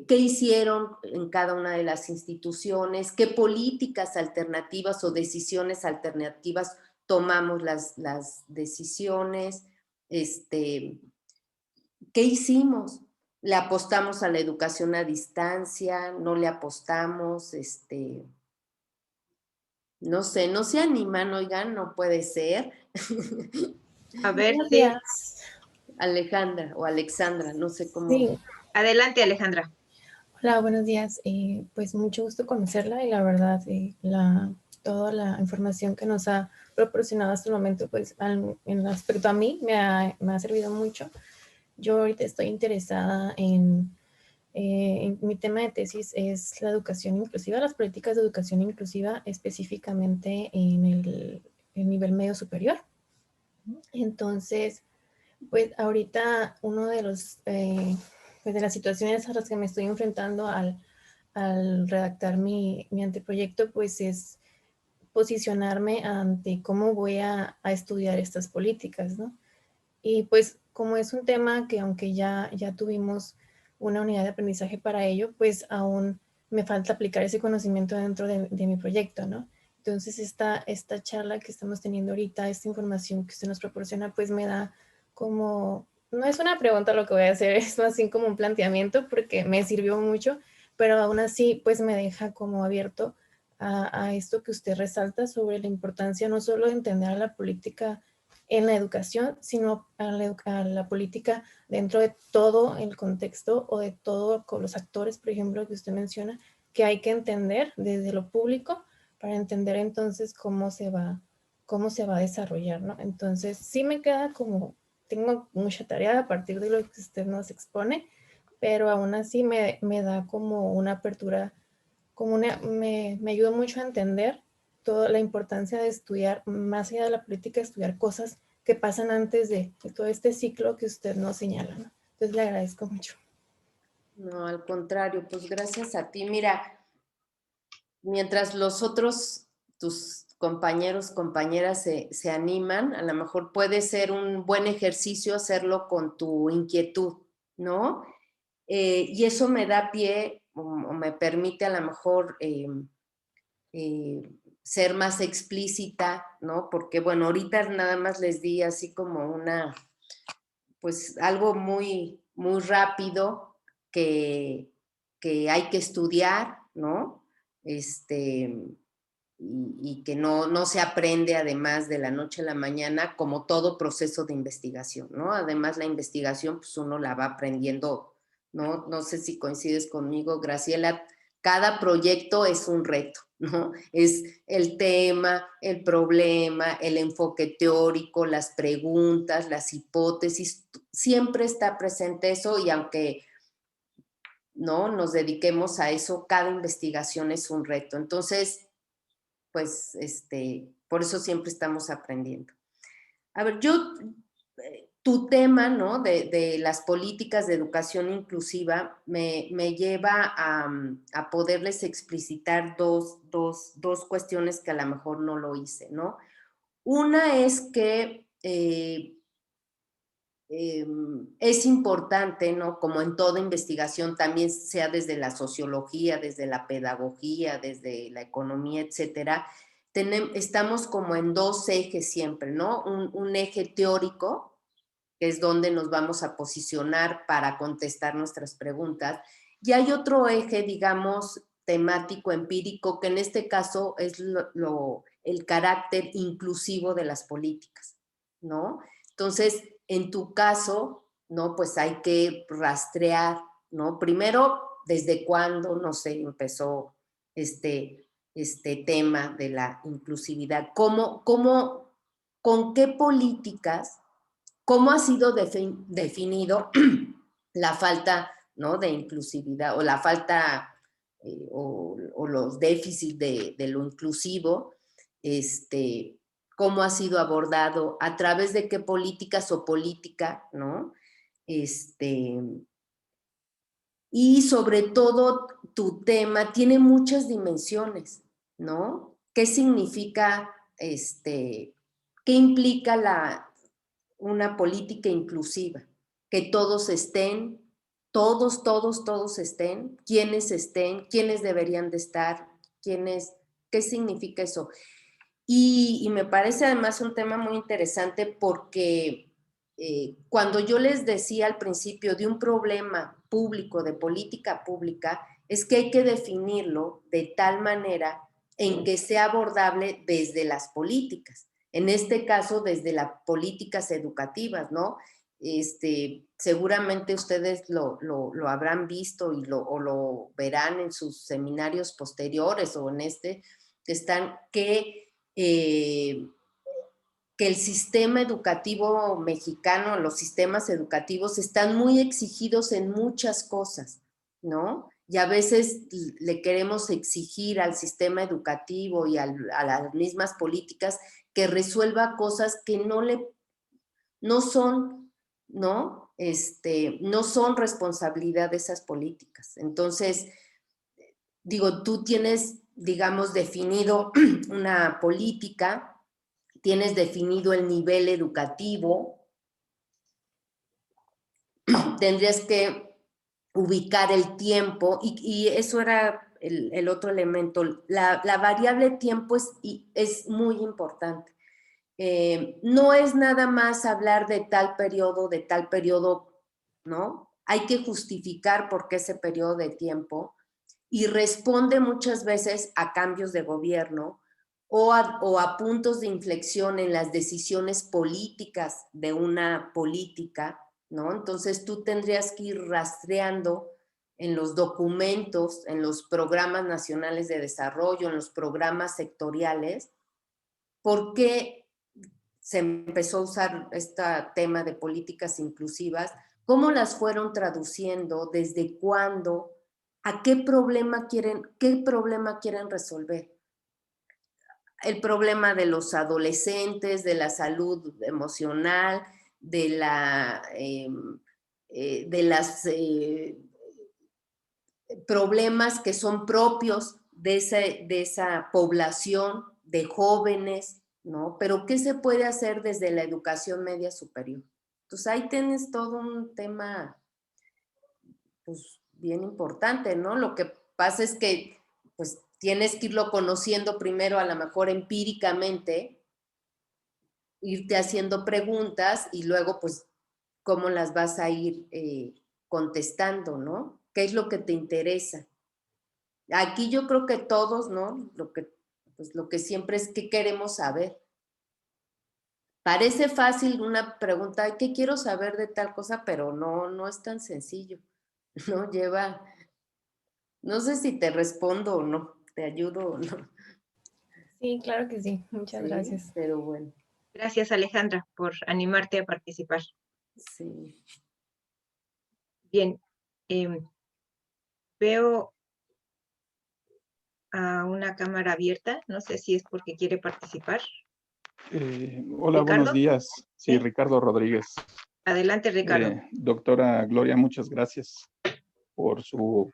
¿Qué hicieron en cada una de las instituciones? ¿Qué políticas alternativas o decisiones alternativas tomamos las decisiones? ¿Qué hicimos? ¿Le apostamos a la educación a distancia? ¿No le apostamos? No sé, no se animan, oigan, no puede ser. A ver, Buenos sí. días. Alejandra o Alexandra, no sé cómo. Sí, Adelante, Alejandra. hola, buenos días. Pues mucho gusto conocerla y la verdad, toda la información que nos ha proporcionado hasta el momento, pues en respecto a mí, me ha servido mucho. Yo ahorita estoy interesada en mi tema de tesis es la educación inclusiva, las políticas de educación inclusiva, específicamente en el nivel medio superior. Entonces, pues ahorita uno de los, pues de las situaciones a las que me estoy enfrentando al redactar mi anteproyecto, pues es posicionarme ante cómo voy a estudiar estas políticas, ¿no? Y pues como es un tema que aunque ya tuvimos una unidad de aprendizaje para ello, pues aún me falta aplicar ese conocimiento dentro de mi proyecto, ¿no? Entonces esta charla que estamos teniendo ahorita, esta información que usted nos proporciona, pues me da como, no es una pregunta lo que voy a hacer, es más bien como un planteamiento porque me sirvió mucho, pero aún así pues me deja como abierto a esto que usted resalta sobre la importancia no solo de entender a la política en la educación, sino a la política dentro de todo el contexto o de todo con los actores, por ejemplo, que usted menciona, que hay que entender desde lo público para entender entonces cómo se va a desarrollar, ¿no? Entonces, sí me queda como, tengo mucha tarea a partir de lo que usted nos expone, pero aún así me da como una apertura, me ayuda mucho a entender toda la importancia de estudiar, más allá de la política, estudiar cosas que pasan antes de todo este ciclo que usted nos señala, ¿no? Entonces le agradezco mucho. No, al contrario, pues gracias a ti. Mira, mientras los otros, tus compañeros, compañeras se animan, a lo mejor puede ser un buen ejercicio hacerlo con tu inquietud, ¿no? Y eso me da pie o me permite a lo mejor ser más explícita, ¿no? Porque, bueno, ahorita nada más les di así como pues algo muy, muy rápido que hay que estudiar, ¿no? Y que no se aprende además de la noche a la mañana, como todo proceso de investigación, ¿no? Además la investigación, pues uno la va aprendiendo, ¿no? No sé si coincides conmigo, Graciela, cada proyecto es un reto, ¿no? Es el tema, el problema, el enfoque teórico, las preguntas, las hipótesis, siempre está presente eso y aunque no nos dediquemos a eso, cada investigación es un reto. Entonces, pues, por eso siempre estamos aprendiendo. A ver, tu tema, ¿no? De las políticas de educación inclusiva me lleva a poderles explicitar dos cuestiones que a lo mejor no lo hice, ¿no? Una es que es importante, ¿no? Como en toda investigación, también sea desde la sociología, desde la pedagogía, desde la economía, etcétera, estamos como en dos ejes siempre, ¿no? Un eje teórico, que es donde nos vamos a posicionar para contestar nuestras preguntas, y hay otro eje, digamos, temático, empírico, que en este caso es el carácter inclusivo de las políticas, ¿no? Entonces, en tu caso, ¿no? Pues hay que rastrear, ¿no? Primero, ¿desde cuándo, no sé, empezó este tema de la inclusividad? ¿Cómo con qué políticas, cómo ha sido definido la falta, ¿no?, de inclusividad o la falta o los déficits de lo inclusivo, cómo ha sido abordado, a través de qué políticas o política, ¿no? Y sobre todo tu tema tiene muchas dimensiones, ¿no? ¿Qué significa, qué implica una política inclusiva? Que todos estén, todos estén, quiénes deberían de estar, ¿qué significa eso? Y me parece además un tema muy interesante porque cuando yo les decía al principio de un problema público, de política pública, es que hay que definirlo de tal manera en que sea abordable desde las políticas. En este caso, desde las políticas educativas, ¿no? Seguramente ustedes lo habrán visto o lo verán en sus seminarios posteriores o en que el sistema educativo mexicano, los sistemas educativos están muy exigidos en muchas cosas, ¿no? Y a veces le queremos exigir al sistema educativo y a las mismas políticas que resuelva cosas que no son, ¿no? No son responsabilidad de esas políticas. Entonces, digo, tú tienes, digamos, definido una política, tienes definido el nivel educativo, tendrías que ubicar el tiempo y eso era el otro elemento. La variable tiempo es muy importante. No es nada más hablar de tal periodo, ¿no? Hay que justificar por qué ese periodo de tiempo y responde muchas veces a cambios de gobierno o a puntos de inflexión en las decisiones políticas de una política, ¿no? Entonces tú tendrías que ir rastreando en los documentos, en los programas nacionales de desarrollo, en los programas sectoriales, por qué se empezó a usar este tema de políticas inclusivas, cómo las fueron traduciendo, desde cuándo, a qué problema quieren resolver. El problema de los adolescentes, de la salud emocional, de las problemas que son propios de esa población de jóvenes, ¿no? Pero ¿qué se puede hacer desde la educación media superior? Entonces ahí tienes todo un tema, pues, bien importante, ¿no? Lo que pasa es que, pues, tienes que irlo conociendo primero, a lo mejor empíricamente, irte haciendo preguntas y luego, pues, cómo las vas a ir contestando, ¿no? ¿Qué es lo que te interesa? Aquí yo creo que todos, ¿no? Lo que siempre es qué queremos saber. Parece fácil una pregunta, ¿qué quiero saber de tal cosa? Pero no es tan sencillo, ¿no? No sé si te respondo o no, te ayudo o no. Sí, claro que sí. Muchas Sí, gracias. pero bueno. Gracias, Alejandra, por animarte a participar. Sí. Bien, veo a una cámara abierta. No sé si es porque quiere participar. Hola, buenos ¿Ricardo? días. Sí, ¿Sí? Ricardo Rodríguez. Adelante, Ricardo. Doctora Gloria, muchas gracias por su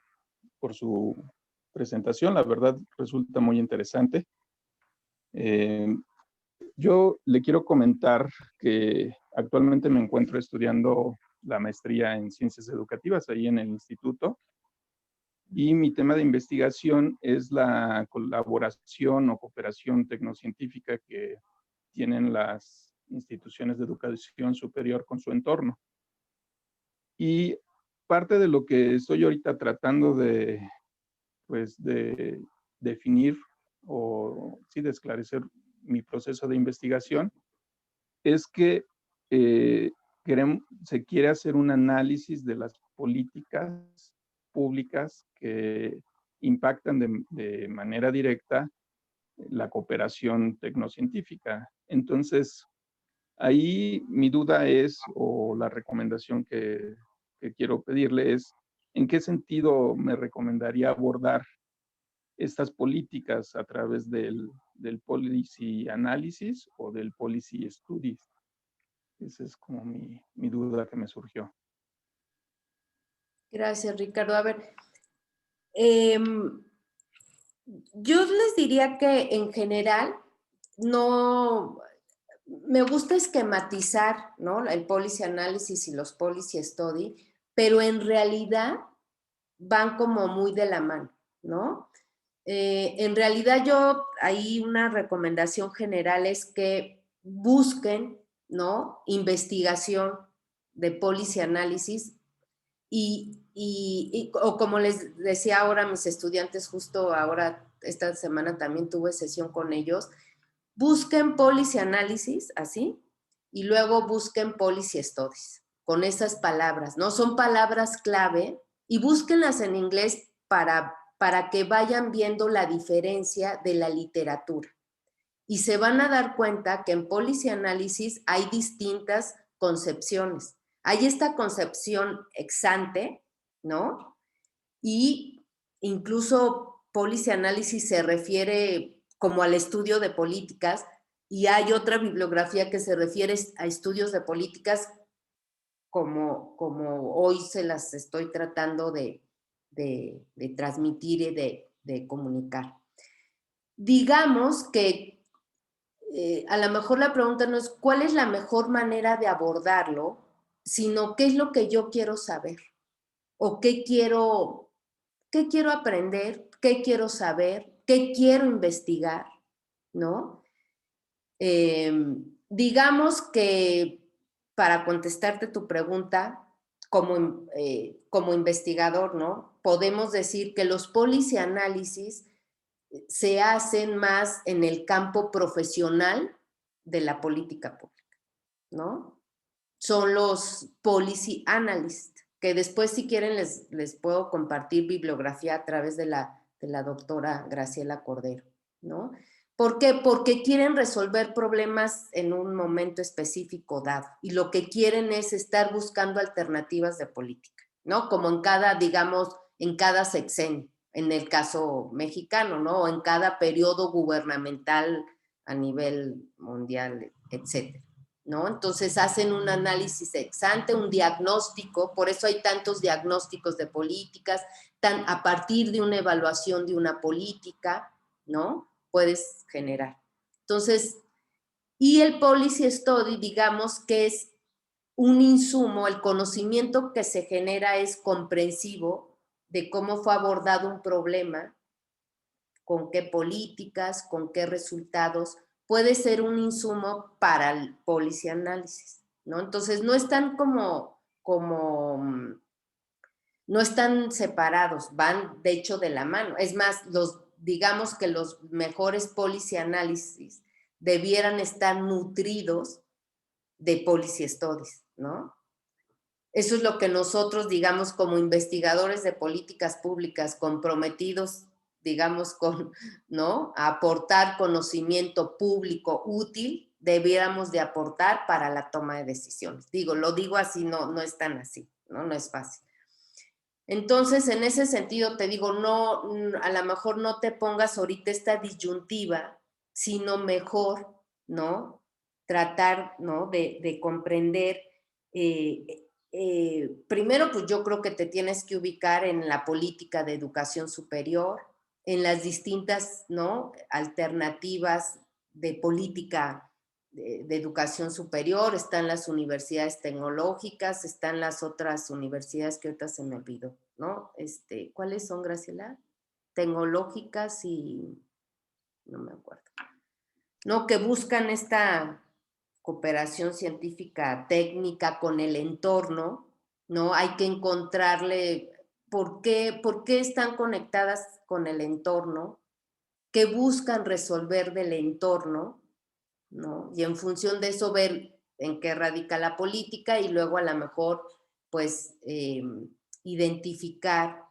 presentación. La verdad resulta muy interesante. Yo le quiero comentar que actualmente me encuentro estudiando la maestría en Ciencias Educativas ahí en el instituto. Y mi tema de investigación es la colaboración o cooperación tecnocientífica que tienen las instituciones de educación superior con su entorno. Y parte de lo que estoy ahorita tratando de definir o sí, de esclarecer mi proceso de investigación es que se quiere hacer un análisis de las políticas públicas que impactan de manera directa la cooperación tecnocientífica. Entonces, Ahí mi duda es, o la recomendación que quiero pedirle es, ¿en qué sentido me recomendaría abordar estas políticas a través del policy analysis o del policy studies? Esa es como mi duda que me surgió. Gracias, Ricardo. A ver, yo les diría que en general no, me gusta esquematizar, ¿no? El policy analysis y los policy study, pero en realidad van como muy de la mano, ¿no? En realidad yo, ahí una recomendación general es que busquen, ¿no? Investigación de policy análisis o como les decía ahora a mis estudiantes, justo ahora, esta semana también tuve sesión con ellos, busquen policy análisis, así, y luego busquen policy studies, con esas palabras, ¿no? Son palabras clave y búsquenlas en inglés para que vayan viendo la diferencia de la literatura. Y se van a dar cuenta que en policy análisis hay distintas concepciones. Hay esta concepción ex ante, ¿no? Y incluso policy análisis se refiere como al estudio de políticas y hay otra bibliografía que se refiere a estudios de políticas como hoy se las estoy tratando de transmitir y de comunicar. Digamos que a lo mejor la pregunta no es cuál es la mejor manera de abordarlo, sino qué es lo que yo quiero saber o qué quiero aprender, qué quiero saber, qué quiero investigar, ¿no? Digamos que para contestarte tu pregunta, como investigador, ¿no? Podemos decir que los policy análisis se hacen más en el campo profesional de la política pública, ¿no? Son los policy analysts, que después si quieren les puedo compartir bibliografía a través de la doctora Graciela Cordero, ¿no? ¿Por qué? Porque quieren resolver problemas en un momento específico dado y lo que quieren es estar buscando alternativas de política, ¿no? Como en cada, digamos, en cada sexenio, en el caso mexicano, ¿no? O en cada periodo gubernamental a nivel mundial, etcétera, ¿no? Entonces hacen un análisis ex ante, un diagnóstico, por eso hay tantos diagnósticos de políticas, a partir de una evaluación de una política, ¿no? Puedes generar. Entonces, y el policy study, digamos que es un insumo, el conocimiento que se genera es comprensivo de cómo fue abordado un problema, con qué políticas, con qué resultados, puede ser un insumo para el policy análisis, ¿no? Entonces, no están no están separados, van de hecho de la mano. Es más, digamos que los mejores policy análisis debieran estar nutridos de policy studies, ¿no? Eso es lo que nosotros, digamos, como investigadores de políticas públicas comprometidos, digamos, ¿no? A aportar conocimiento público útil, debiéramos de aportar para la toma de decisiones. Lo digo así, no es tan así, ¿no? No es fácil. Entonces, en ese sentido, te digo, no, a lo mejor no te pongas ahorita esta disyuntiva, sino mejor, ¿no? Tratar, ¿no? De comprender. Primero, pues yo creo que te tienes que ubicar en la política de educación superior, en las distintas, ¿no? Alternativas de política de educación superior, están las universidades tecnológicas, están las otras universidades que ahorita se me olvidó, ¿no? ¿Cuáles son, Graciela? Tecnológicas y no me acuerdo, ¿no? Que buscan esta cooperación científica técnica con el entorno, ¿no? Hay que encontrarle por qué están conectadas con el entorno, qué buscan resolver del entorno, ¿no? Y en función de eso ver en qué radica la política y luego a lo mejor pues identificar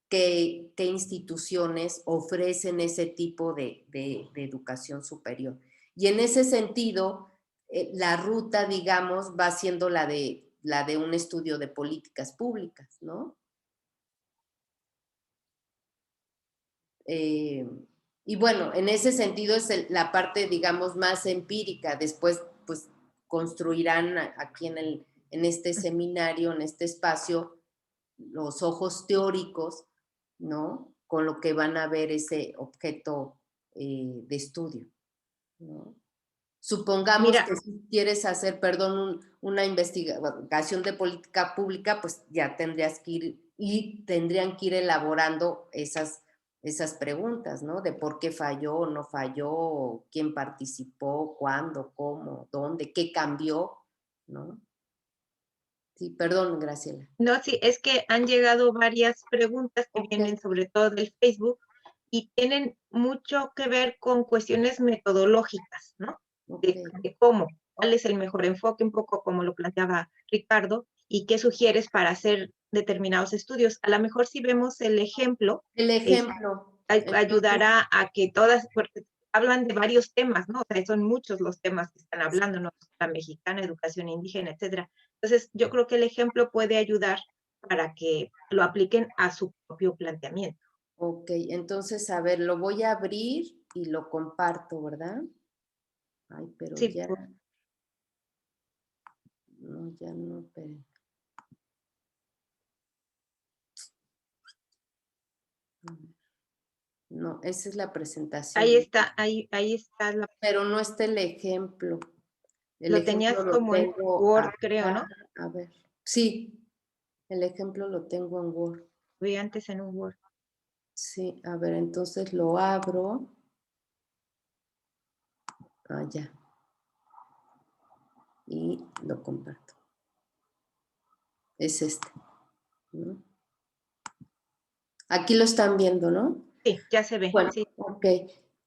qué instituciones ofrecen ese tipo de educación superior. Y en ese sentido, la ruta, digamos, va siendo la de un estudio de políticas públicas, ¿no? Y bueno, en ese sentido es la parte, digamos, más empírica. Después, pues, construirán aquí en este seminario, en este espacio, los ojos teóricos, ¿no? Con lo que van a ver ese objeto de estudio, ¿no? Supongamos Mira, que si quieres hacer, perdón, una investigación de política pública, pues ya tendrías que ir y tendrían que ir elaborando esas preguntas, ¿no? De por qué falló o no falló, quién participó, cuándo, cómo, dónde, qué cambió, ¿no? Sí, perdón, Graciela. no, sí, es que han llegado varias preguntas que Ok. vienen sobre todo del Facebook y tienen mucho que ver con cuestiones metodológicas, ¿no? Okay. De cómo, cuál es el mejor enfoque, un poco como lo planteaba Ricardo, y qué sugieres para hacer determinados estudios. A lo mejor si vemos el ejemplo, El ejemplo. ayudará a que todas, porque hablan de varios temas, ¿no? O sea, son muchos los temas que están hablando, ¿no? La mexicana, educación indígena, etcétera. Entonces, yo creo que el ejemplo puede ayudar para que lo apliquen a su propio planteamiento. Ok, entonces, a ver, lo voy a abrir y lo comparto, ¿verdad? Ay, pero Sí, ya, no, ya no, pero... No, esa es la presentación. ahí está, Pero no está el ejemplo. El lo ejemplo tenías lo como en tengo Word, creo, acá. ¿no? A ver, sí, el ejemplo lo tengo en Word. Vi antes en un Word. Sí, a ver, entonces lo abro. Ah, ya. Y lo comparto. Es este, ¿no? Aquí lo están viendo, ¿no? Sí, ya se ve, Bueno, sí. ok.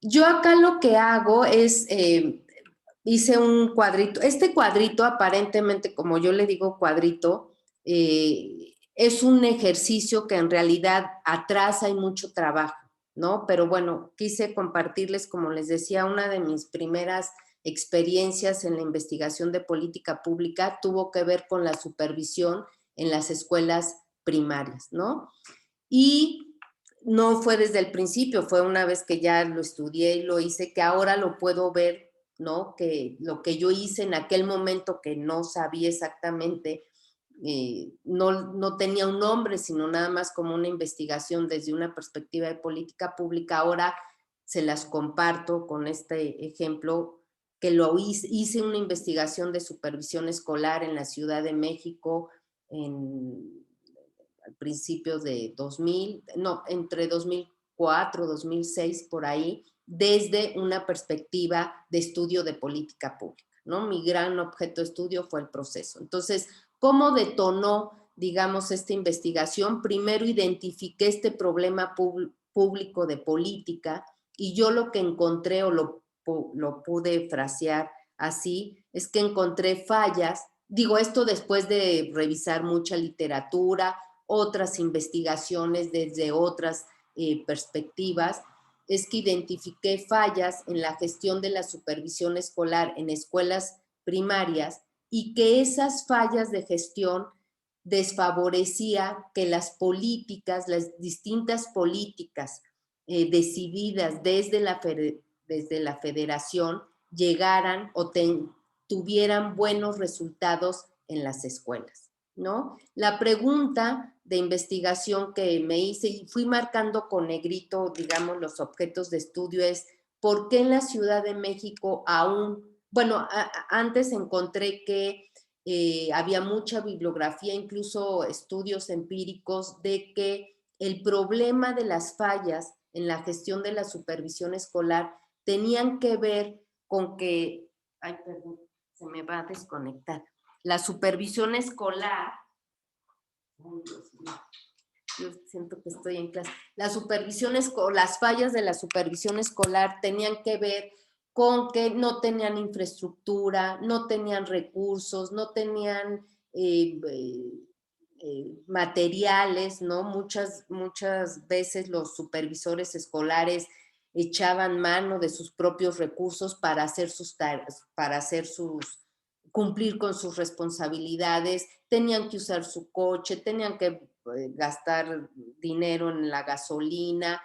Yo acá lo que hago es, hice un cuadrito. Este cuadrito, aparentemente, como yo le digo cuadrito, es un ejercicio que en realidad atrás hay mucho trabajo, ¿no? Pero bueno, quise compartirles, como les decía, una de mis primeras experiencias en la investigación de política pública tuvo que ver con la supervisión en las escuelas primarias, ¿no? Y no fue desde el principio, fue una vez que ya lo estudié y lo hice, que ahora lo puedo ver, ¿no? Que lo que yo hice en aquel momento que no sabía exactamente, no tenía un nombre, sino nada más como una investigación desde una perspectiva de política pública, ahora se las comparto con este ejemplo, que lo hice una investigación de supervisión escolar en la Ciudad de México, al principio de 2000, no, entre 2004, 2006, por ahí, desde una perspectiva de estudio de política pública, ¿no? Mi gran objeto de estudio fue el proceso. Entonces, ¿cómo detonó, digamos, esta investigación? Primero identifiqué este problema público de política y yo lo que encontré o lo pude frasear así, es que encontré fallas, digo esto después de revisar mucha literatura, otras investigaciones desde otras perspectivas, es que identifiqué fallas en la gestión de la supervisión escolar en escuelas primarias y que esas fallas de gestión desfavorecía que las políticas, las distintas políticas decididas desde la federación llegaran o tuvieran buenos resultados en las escuelas, ¿no? La pregunta de investigación que me hice y fui marcando con negrito, digamos, los objetos de estudio es ¿por qué en la Ciudad de México aún, bueno, antes encontré que había mucha bibliografía, incluso estudios empíricos de que el problema de las fallas en la gestión de la supervisión escolar tenían que ver con que, ay, perdón, se me va a desconectar, la supervisión escolar, ay, Dios mío, yo siento que estoy en clase, las fallas de la supervisión escolar tenían que ver con que no tenían infraestructura, no tenían recursos, no tenían materiales, ¿no? Muchas veces los supervisores escolares echaban mano de sus propios recursos para hacer sus tareas, cumplir con sus responsabilidades, tenían que usar su coche, tenían que gastar dinero en la gasolina,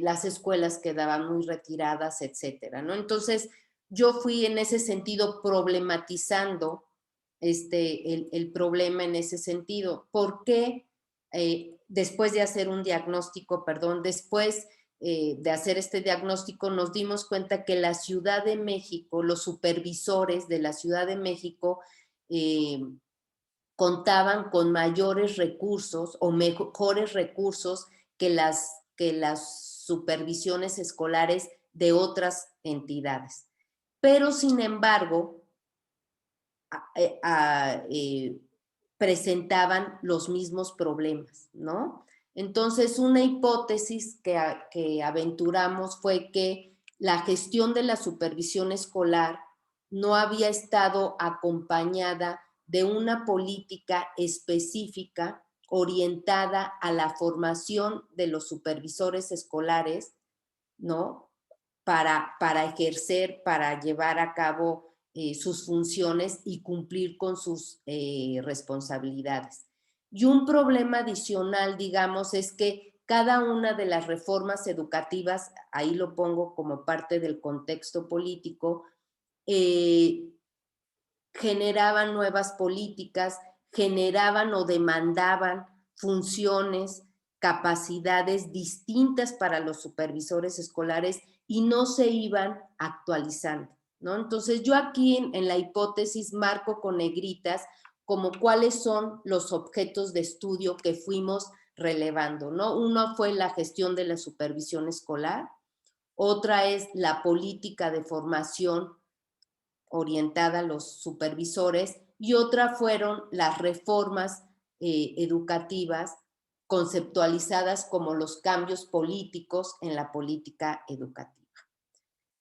las escuelas quedaban muy retiradas, etcétera, ¿no? Entonces, yo fui en ese sentido problematizando el problema en ese sentido. ¿Por qué después de hacer un diagnóstico, después de hacer este diagnóstico, nos dimos cuenta que la Ciudad de México, los supervisores de la Ciudad de México contaban con mayores recursos o mejores recursos que las supervisiones escolares de otras entidades. Pero, sin embargo, presentaban los mismos problemas, ¿no? Entonces, una hipótesis que aventuramos fue que la gestión de la supervisión escolar no había estado acompañada de una política específica orientada a la formación de los supervisores escolares, ¿no? Para ejercer, para llevar a cabo sus funciones y cumplir con sus responsabilidades. Y un problema adicional, digamos, es que cada una de las reformas educativas, ahí lo pongo como parte del contexto político, generaban nuevas políticas, generaban o demandaban funciones, capacidades distintas para los supervisores escolares y no se iban actualizando, ¿no? Entonces, yo aquí en la hipótesis marco con negritas como cuáles son los objetos de estudio que fuimos relevando, ¿no? Uno fue la gestión de la supervisión escolar, otra es la política de formación orientada a los supervisores y otra fueron las reformas educativas conceptualizadas como los cambios políticos en la política educativa.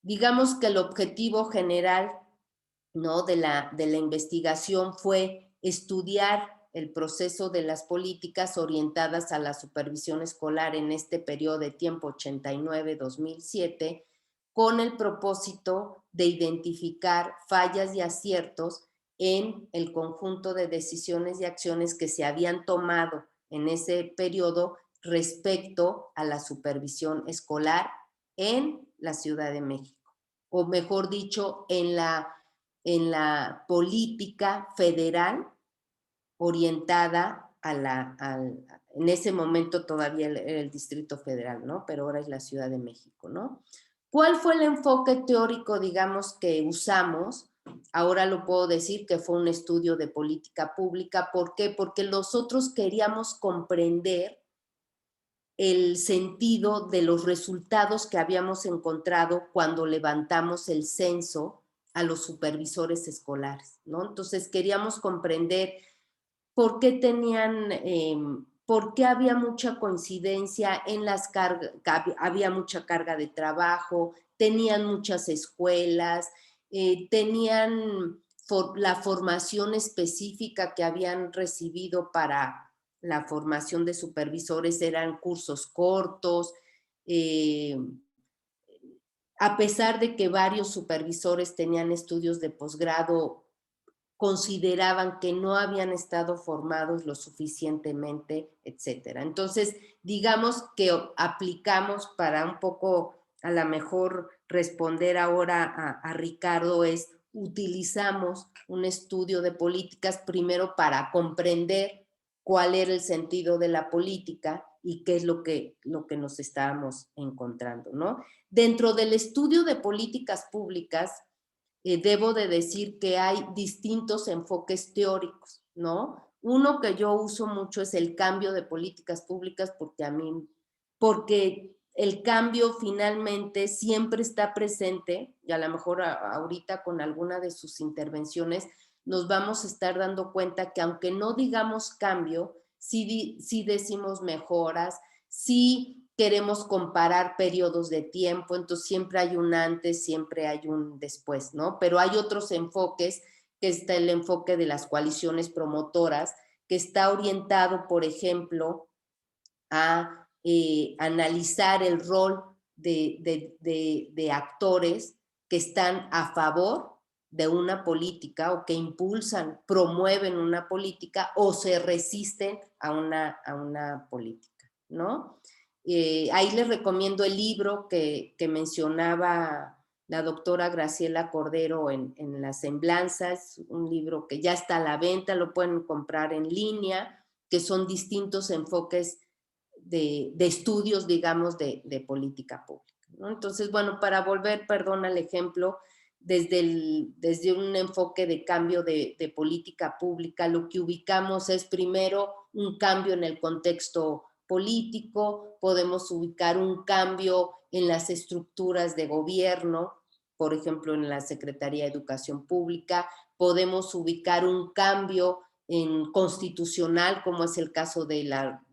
Digamos que el objetivo general, ¿no?, de la investigación fue estudiar el proceso de las políticas orientadas a la supervisión escolar en este periodo de tiempo 89-2007, con el propósito de identificar fallas y aciertos en el conjunto de decisiones y acciones que se habían tomado en ese periodo respecto a la supervisión escolar en la Ciudad de México, o mejor dicho, en la política federal orientada en ese momento todavía era el Distrito Federal, ¿no? Pero ahora es la Ciudad de México, ¿no? ¿Cuál fue el enfoque teórico, digamos, que usamos? Ahora lo puedo decir que fue un estudio de política pública. ¿Por qué? Porque nosotros queríamos comprender el sentido de los resultados que habíamos encontrado cuando levantamos el censo a los supervisores escolares, ¿no? Entonces queríamos comprender por qué por qué había mucha coincidencia en las cargas, había mucha carga de trabajo, tenían muchas escuelas, tenían la formación específica que habían recibido para la formación de supervisores, eran cursos cortos, a pesar de que varios supervisores tenían estudios de posgrado, consideraban que no habían estado formados lo suficientemente, etcétera. Entonces, digamos que aplicamos para un poco, a lo mejor responder ahora a Ricardo, utilizamos un estudio de políticas primero para comprender cuál era el sentido de la política y qué es lo que nos estábamos encontrando, ¿no? Dentro del estudio de políticas públicas, debo de decir que hay distintos enfoques teóricos, ¿no? Uno que yo uso mucho es el cambio de políticas públicas porque el cambio finalmente siempre está presente y a lo mejor ahorita con alguna de sus intervenciones nos vamos a estar dando cuenta que aunque no digamos cambio, sí decimos mejoras, sí queremos comparar periodos de tiempo, entonces siempre hay un antes, siempre hay un después, ¿no? Pero hay otros enfoques, que está el enfoque de las coaliciones promotoras, que está orientado, por ejemplo, a analizar el rol de actores que están a favor de una política o que impulsan, promueven una política o se resisten a una política, ¿no? Ahí les recomiendo el libro que mencionaba la doctora Graciela Cordero en Las Semblanzas, un libro que ya está a la venta, lo pueden comprar en línea, que son distintos enfoques de estudios, digamos, de política pública, ¿no? Entonces, bueno, para volver, perdón, al ejemplo, desde un enfoque de cambio de política pública, lo que ubicamos es primero un cambio en el contexto político, podemos ubicar un cambio en las estructuras de gobierno, por ejemplo, en la Secretaría de Educación Pública, podemos ubicar un cambio constitucional, como es el caso de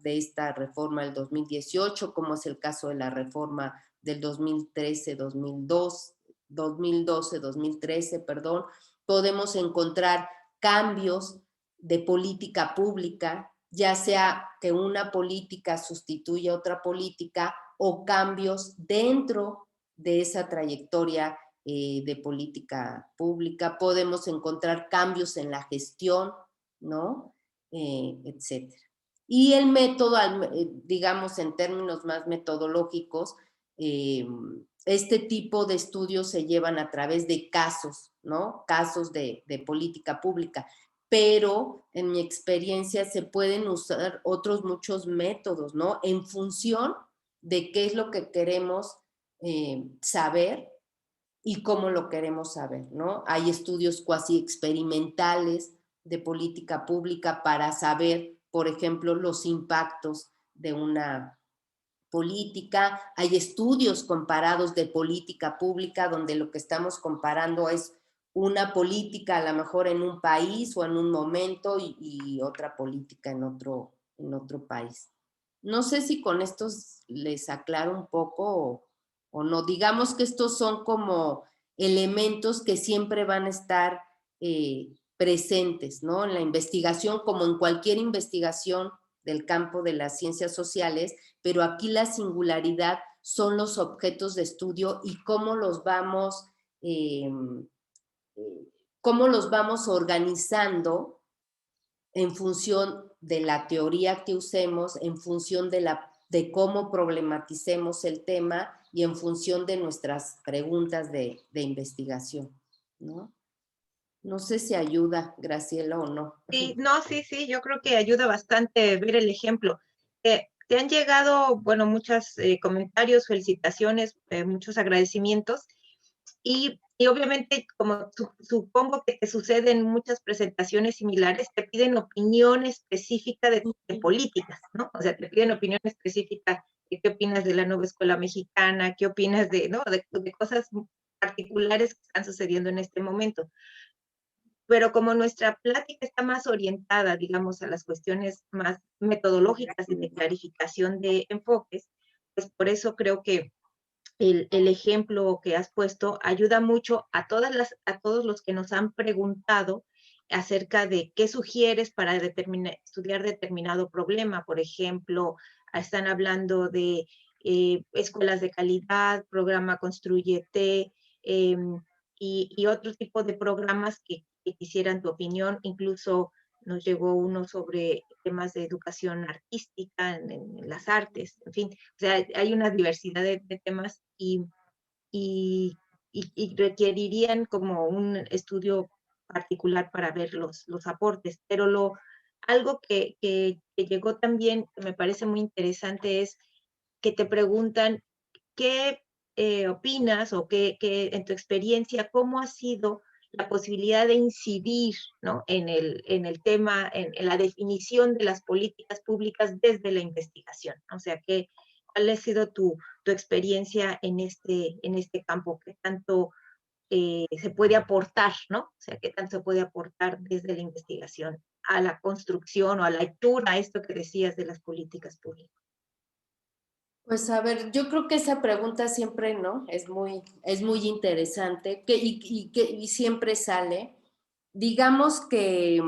esta reforma del 2018, como es el caso de la reforma del 2012-2013, perdón. Podemos encontrar cambios de política pública, ya sea que una política sustituya a otra política o cambios dentro de esa trayectoria de política pública. Podemos encontrar cambios en la gestión, ¿no? Etcétera. Y el método, digamos en términos más metodológicos, este tipo de estudios se llevan a través de casos, ¿no? Casos de política pública. Pero en mi experiencia se pueden usar otros muchos métodos, ¿no? En función de qué es lo que queremos saber y cómo lo queremos saber, ¿no? Hay estudios cuasi experimentales de política pública para saber, por ejemplo, los impactos de una política. Hay estudios comparados de política pública donde lo que estamos comparando es una política a lo mejor en un país o en un momento y otra política en otro país. No sé si con esto les aclaro un poco o no. Digamos que estos son como elementos que siempre van a estar presentes, ¿no? En la investigación, como en cualquier investigación del campo de las ciencias sociales, pero aquí la singularidad son los objetos de estudio y cómo los vamos organizando en función de la teoría que usemos, en función de cómo problematicemos el tema y en función de nuestras preguntas de investigación, ¿no? No sé si ayuda, Graciela, o no. Sí, no, sí, yo creo que ayuda bastante ver el ejemplo. Te han llegado, bueno, muchos comentarios, felicitaciones, muchos agradecimientos y obviamente, como supongo que te sucede en muchas presentaciones similares, te piden opinión específica de políticas, ¿no? O sea, te piden opinión específica de qué opinas de la nueva escuela mexicana, qué opinas ¿no? de cosas particulares que están sucediendo en este momento. Pero como nuestra plática está más orientada, digamos, a las cuestiones más metodológicas y de clarificación de enfoques, pues por eso creo que el ejemplo que has puesto ayuda mucho a todos los que nos han preguntado acerca de qué sugieres para estudiar determinado problema. Por ejemplo, están hablando de escuelas de calidad, programa Construyete, y otro tipo de programas que quisieran tu opinión. Incluso nos llegó uno sobre temas de educación artística en las artes, en fin. O sea, hay una diversidad de temas y requerirían como un estudio particular para ver los aportes. Pero algo que llegó también, que me parece muy interesante, es que te preguntan qué opinas o qué en tu experiencia, cómo ha sido la posibilidad de incidir, ¿no? en el tema, en la definición de las políticas públicas desde la investigación. O sea, ¿cuál ha sido tu experiencia en este campo? ¿Qué tanto se puede aportar, ¿no? O sea, ¿qué tanto se puede aportar desde la investigación a la construcción o a la lectura, a esto que decías de las políticas públicas? Pues a ver, yo creo que esa pregunta siempre, ¿no? Es muy interesante y siempre sale. Digamos que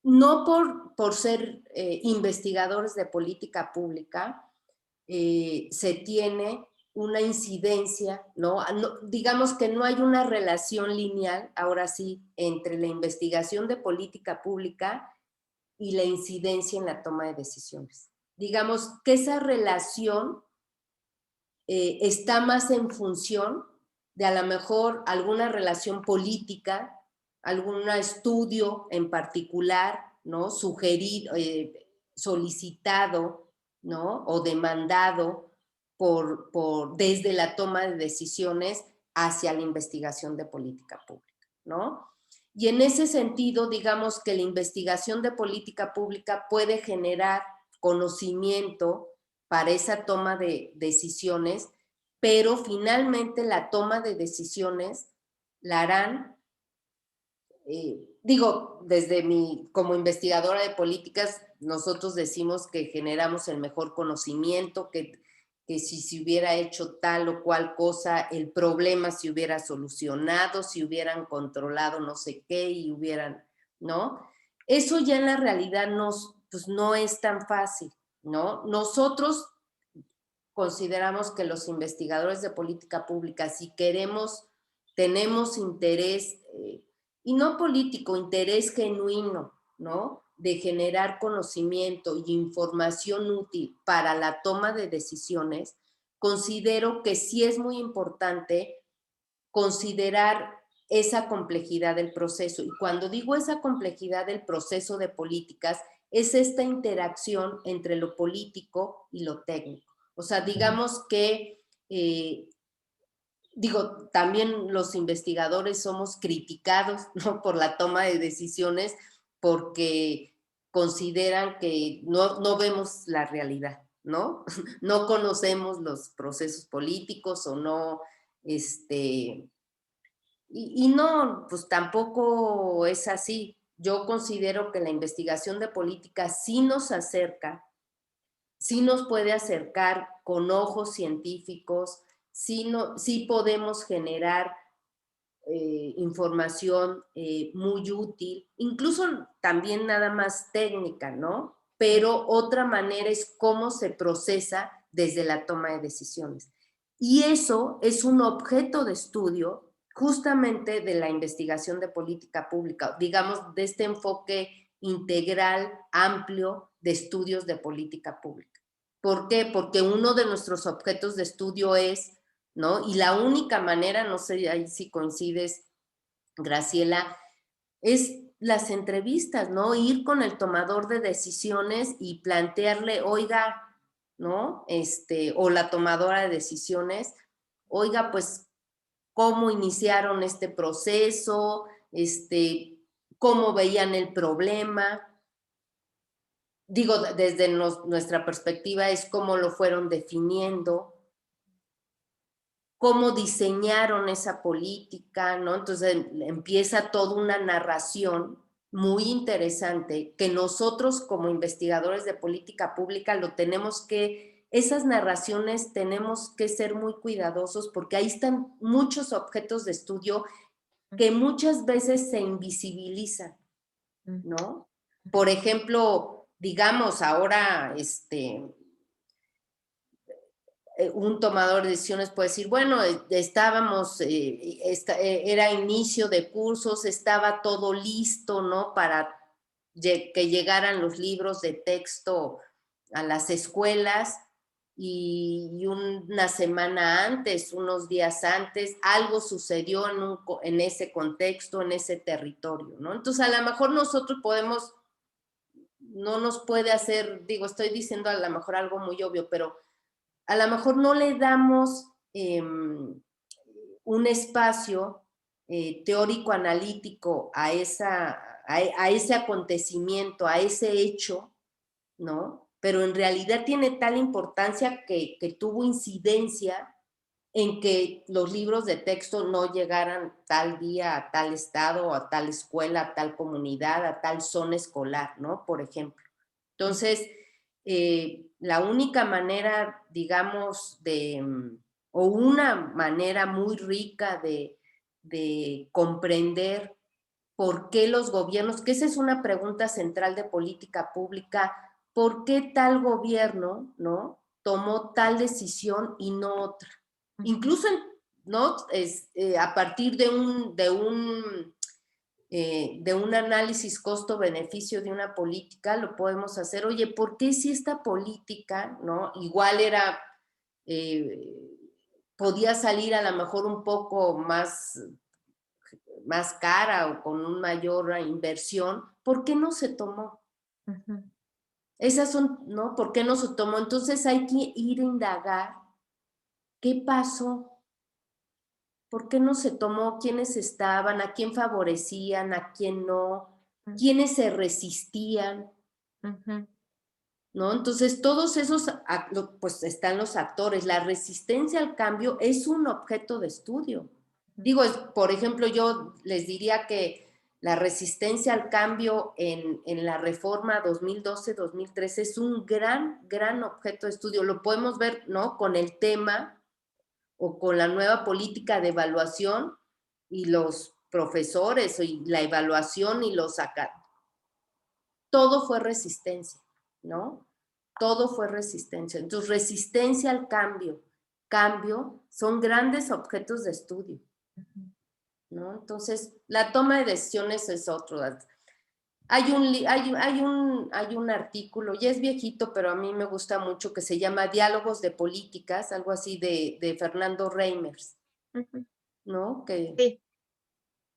no por ser investigadores de política pública, se tiene una incidencia, ¿no? Digamos que no hay una relación lineal, ahora sí, entre la investigación de política pública y la incidencia en la toma de decisiones. Digamos que esa relación está más en función de a lo mejor alguna relación política, algún estudio en particular, ¿no? Sugerido, solicitado, ¿no? O demandado desde la toma de decisiones hacia la investigación de política pública, ¿no? Y en ese sentido, digamos que la investigación de política pública puede generar conocimiento para esa toma de decisiones, pero finalmente la toma de decisiones la harán, desde como investigadora de políticas, nosotros decimos que generamos el mejor conocimiento, que si se hubiera hecho tal o cual cosa, el problema se hubiera solucionado, si hubieran controlado no sé qué y hubieran, ¿no? Eso ya en la realidad pues no es tan fácil, ¿no? Nosotros consideramos que los investigadores de política pública, si tenemos interés, y no político, interés genuino, ¿no? De generar conocimiento y información útil para la toma de decisiones, considero que sí es muy importante considerar esa complejidad del proceso. Y cuando digo esa complejidad del proceso de políticas, es esta interacción entre lo político y lo técnico. O sea, digamos que, también los investigadores somos criticados, ¿no? Por la toma de decisiones porque consideran que no vemos la realidad, ¿no? No conocemos los procesos políticos o no, y no, pues tampoco es así. Yo considero que la investigación de política sí nos acerca, sí nos puede acercar con ojos científicos, sí podemos generar información muy útil, incluso también nada más técnica, ¿no? Pero otra manera es cómo se procesa desde la toma de decisiones. Y eso es un objeto de estudio justamente de la investigación de política pública, digamos, de este enfoque integral, amplio de estudios de política pública. ¿Por qué? Porque uno de nuestros objetos de estudio es, ¿no? Y la única manera, no sé ahí si coincides, Graciela, es las entrevistas, ¿no? Ir con el tomador de decisiones y plantearle, oiga, ¿no? O la tomadora de decisiones, oiga, pues, ¿cómo iniciaron este proceso? ¿Cómo veían el problema? Desde nuestra perspectiva es cómo lo fueron definiendo, cómo diseñaron esa política, ¿no? Entonces empieza toda una narración muy interesante que nosotros como investigadores de política pública esas narraciones tenemos que ser muy cuidadosos porque ahí están muchos objetos de estudio que muchas veces se invisibilizan, ¿no? Por ejemplo, digamos ahora, un tomador de decisiones puede decir, bueno, era inicio de cursos, estaba todo listo, ¿no? Para que llegaran los libros de texto a las escuelas y una semana antes, unos días antes, algo sucedió en ese contexto, en ese territorio, ¿no? Entonces, a lo mejor nosotros no nos puede hacer, estoy diciendo a lo mejor algo muy obvio, pero a lo mejor no le damos un espacio teórico-analítico a ese acontecimiento, a ese hecho, ¿no? Pero en realidad tiene tal importancia que tuvo incidencia en que los libros de texto no llegaran tal día a tal estado, a tal escuela, a tal comunidad, a tal zona escolar, ¿no? Por ejemplo. Entonces, la única manera, digamos, o una manera muy rica de comprender por qué los gobiernos, que esa es una pregunta central de política pública, ¿por qué tal gobierno, no? tomó tal decisión y no otra. Incluso, ¿no? A partir de un análisis costo-beneficio de una política, lo podemos hacer. Oye, ¿por qué si esta política, ¿no? Igual era, podía salir a lo mejor un poco más cara o con una mayor inversión, ¿por qué no se tomó? Esas son, ¿no? ¿Por qué no se tomó? Entonces hay que ir a indagar qué pasó, por qué no se tomó, quiénes estaban, a quién favorecían, a quién no, quiénes se resistían, ¿no? Entonces todos esos, pues están los actores. La resistencia al cambio es un objeto de estudio. Digo, por ejemplo, yo les diría que la resistencia al cambio en la reforma 2012-2013 es un gran objeto de estudio. Lo podemos ver, ¿no? Con el tema o con la nueva política de evaluación y los profesores y la evaluación y los acá. Todo fue resistencia, ¿no? Todo fue resistencia. Entonces, resistencia al cambio son grandes objetos de estudio, ¿no? Entonces, la toma de decisiones es otro. Hay un artículo, ya es viejito, pero a mí me gusta mucho, que se llama Diálogos de Políticas, algo así de Fernando Reimers, ¿no? Sí.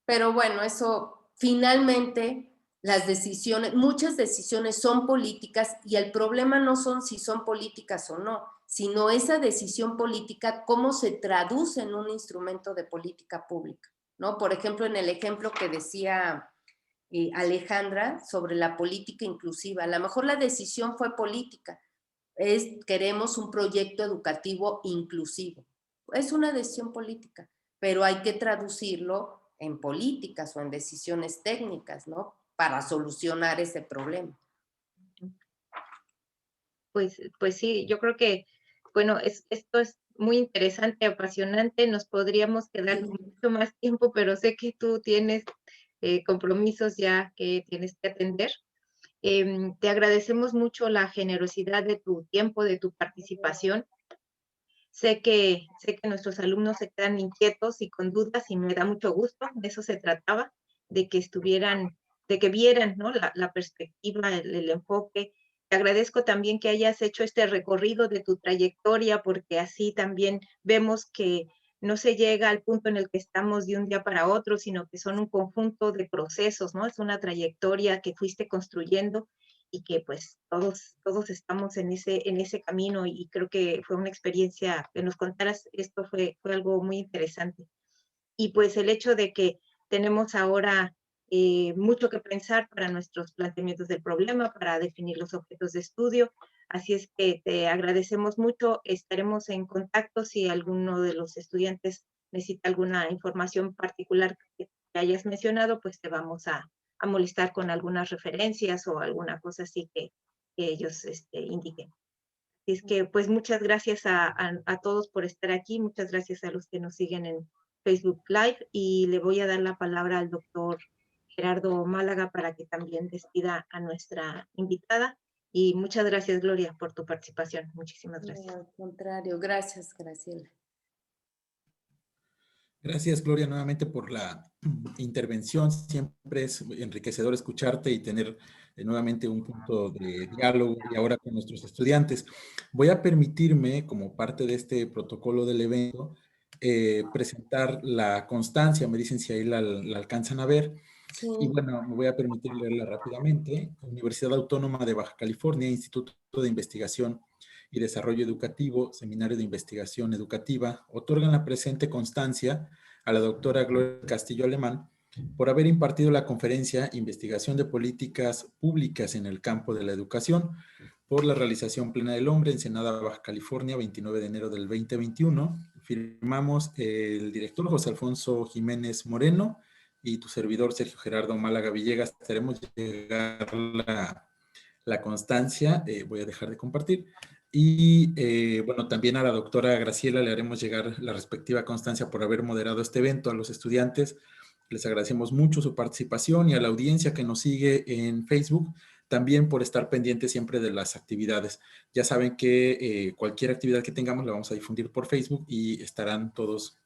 Pero bueno, eso finalmente las decisiones, muchas decisiones son políticas y el problema no son si son políticas o no, sino esa decisión política, cómo se traduce en un instrumento de política pública, ¿no? Por ejemplo, en el ejemplo que decía Alejandra sobre la política inclusiva, a lo mejor la decisión fue política, queremos un proyecto educativo inclusivo, es una decisión política, pero hay que traducirlo en políticas o en decisiones técnicas, ¿no? Para solucionar ese problema. Pues sí, yo creo que, bueno, esto es muy interesante, apasionante, nos podríamos quedar con mucho más tiempo, pero sé que tú tienes compromisos ya que tienes que atender. Te agradecemos mucho la generosidad de tu tiempo, de tu participación. Sé que nuestros alumnos se quedan inquietos y con dudas y me da mucho gusto, de eso se trataba, de que vieran, ¿no? la perspectiva, el enfoque. Te agradezco también que hayas hecho este recorrido de tu trayectoria, porque así también vemos que no se llega al punto en el que estamos de un día para otro, sino que son un conjunto de procesos, ¿no? Es una trayectoria que fuiste construyendo y que pues todos estamos en ese camino, y creo que fue una experiencia, que nos contaras esto fue algo muy interesante. Y pues el hecho de que tenemos ahora mucho que pensar para nuestros planteamientos del problema, para definir los objetos de estudio. Así es que te agradecemos mucho, estaremos en contacto si alguno de los estudiantes necesita alguna información particular que hayas mencionado, pues te vamos a molestar con algunas referencias o alguna cosa así que ellos indiquen. Así es que, pues, muchas gracias a todos por estar aquí, muchas gracias a los que nos siguen en Facebook Live, y le voy a dar la palabra al doctor Gerardo Málaga para que también despida a nuestra invitada. Y muchas gracias, Gloria, por tu participación. Muchísimas gracias. No, al contrario, gracias, Graciela. Gracias, Gloria, nuevamente por la intervención. Siempre es enriquecedor escucharte y tener nuevamente un punto de diálogo, y ahora con nuestros estudiantes. Voy a permitirme, como parte de este protocolo del evento, presentar la constancia. Me dicen si ahí la alcanzan a ver. Sí. Y bueno, me voy a permitir leerla rápidamente. Universidad Autónoma de Baja California, Instituto de Investigación y Desarrollo Educativo, Seminario de Investigación Educativa, otorgan la presente constancia a la doctora Gloria Castillo Alemán por haber impartido la conferencia Investigación de Políticas Públicas en el Campo de la Educación por la realización plena del hombre, Ensenada, Baja California, 29 de enero del 2021. Firmamos el director José Alfonso Jiménez Moreno y tu servidor Sergio Gerardo Málaga Villegas. Haremos llegar la constancia. Voy a dejar de compartir. Y bueno, también a la doctora Graciela le haremos llegar la respectiva constancia por haber moderado este evento. A los estudiantes les agradecemos mucho su participación, y a la audiencia que nos sigue en Facebook también por estar pendientes siempre de las actividades. Ya saben que cualquier actividad que tengamos la vamos a difundir por Facebook y estarán todos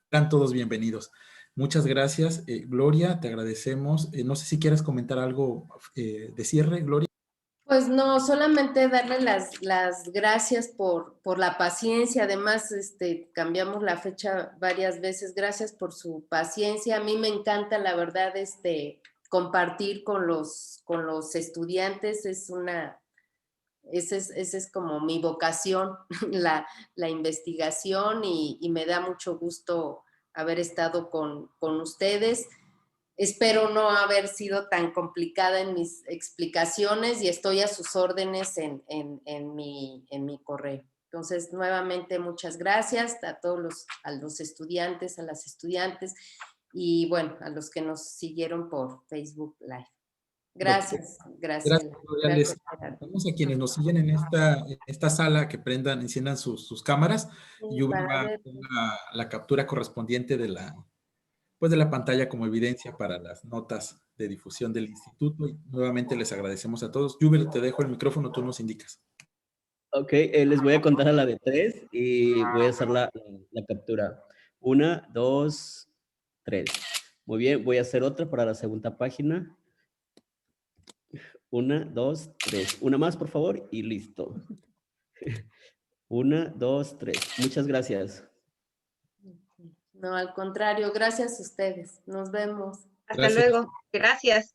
bienvenidos. Muchas gracias, Gloria, te agradecemos. No sé si quieres comentar algo de cierre, Gloria. Pues no, solamente darle las gracias por la paciencia. Además, cambiamos la fecha varias veces. Gracias por su paciencia. A mí me encanta, la verdad, compartir con los estudiantes. Esa es como mi vocación, la investigación, y me da mucho gusto haber estado con ustedes. Espero no haber sido tan complicada en mis explicaciones y estoy a sus órdenes en mi correo. Entonces, nuevamente, muchas gracias a todos a los estudiantes, a las estudiantes y, bueno, a los que nos siguieron por Facebook Live. Gracias, gracias. Gracias. Vamos a quienes nos siguen en esta sala que enciendan sus cámaras y va a hacer la captura correspondiente de la pantalla como evidencia para las notas de difusión del instituto. Y nuevamente les agradecemos a todos. Jubel, te dejo el micrófono, tú nos indicas. Ok, les voy a contar a la de 3 y voy a hacer la captura. 1, 2, 3. Muy bien, voy a hacer otra para la segunda página. 1, 2, 3. Una más, por favor, y listo. 1, 2, 3. Muchas gracias. No, al contrario, gracias a ustedes. Nos vemos. Hasta luego. Gracias.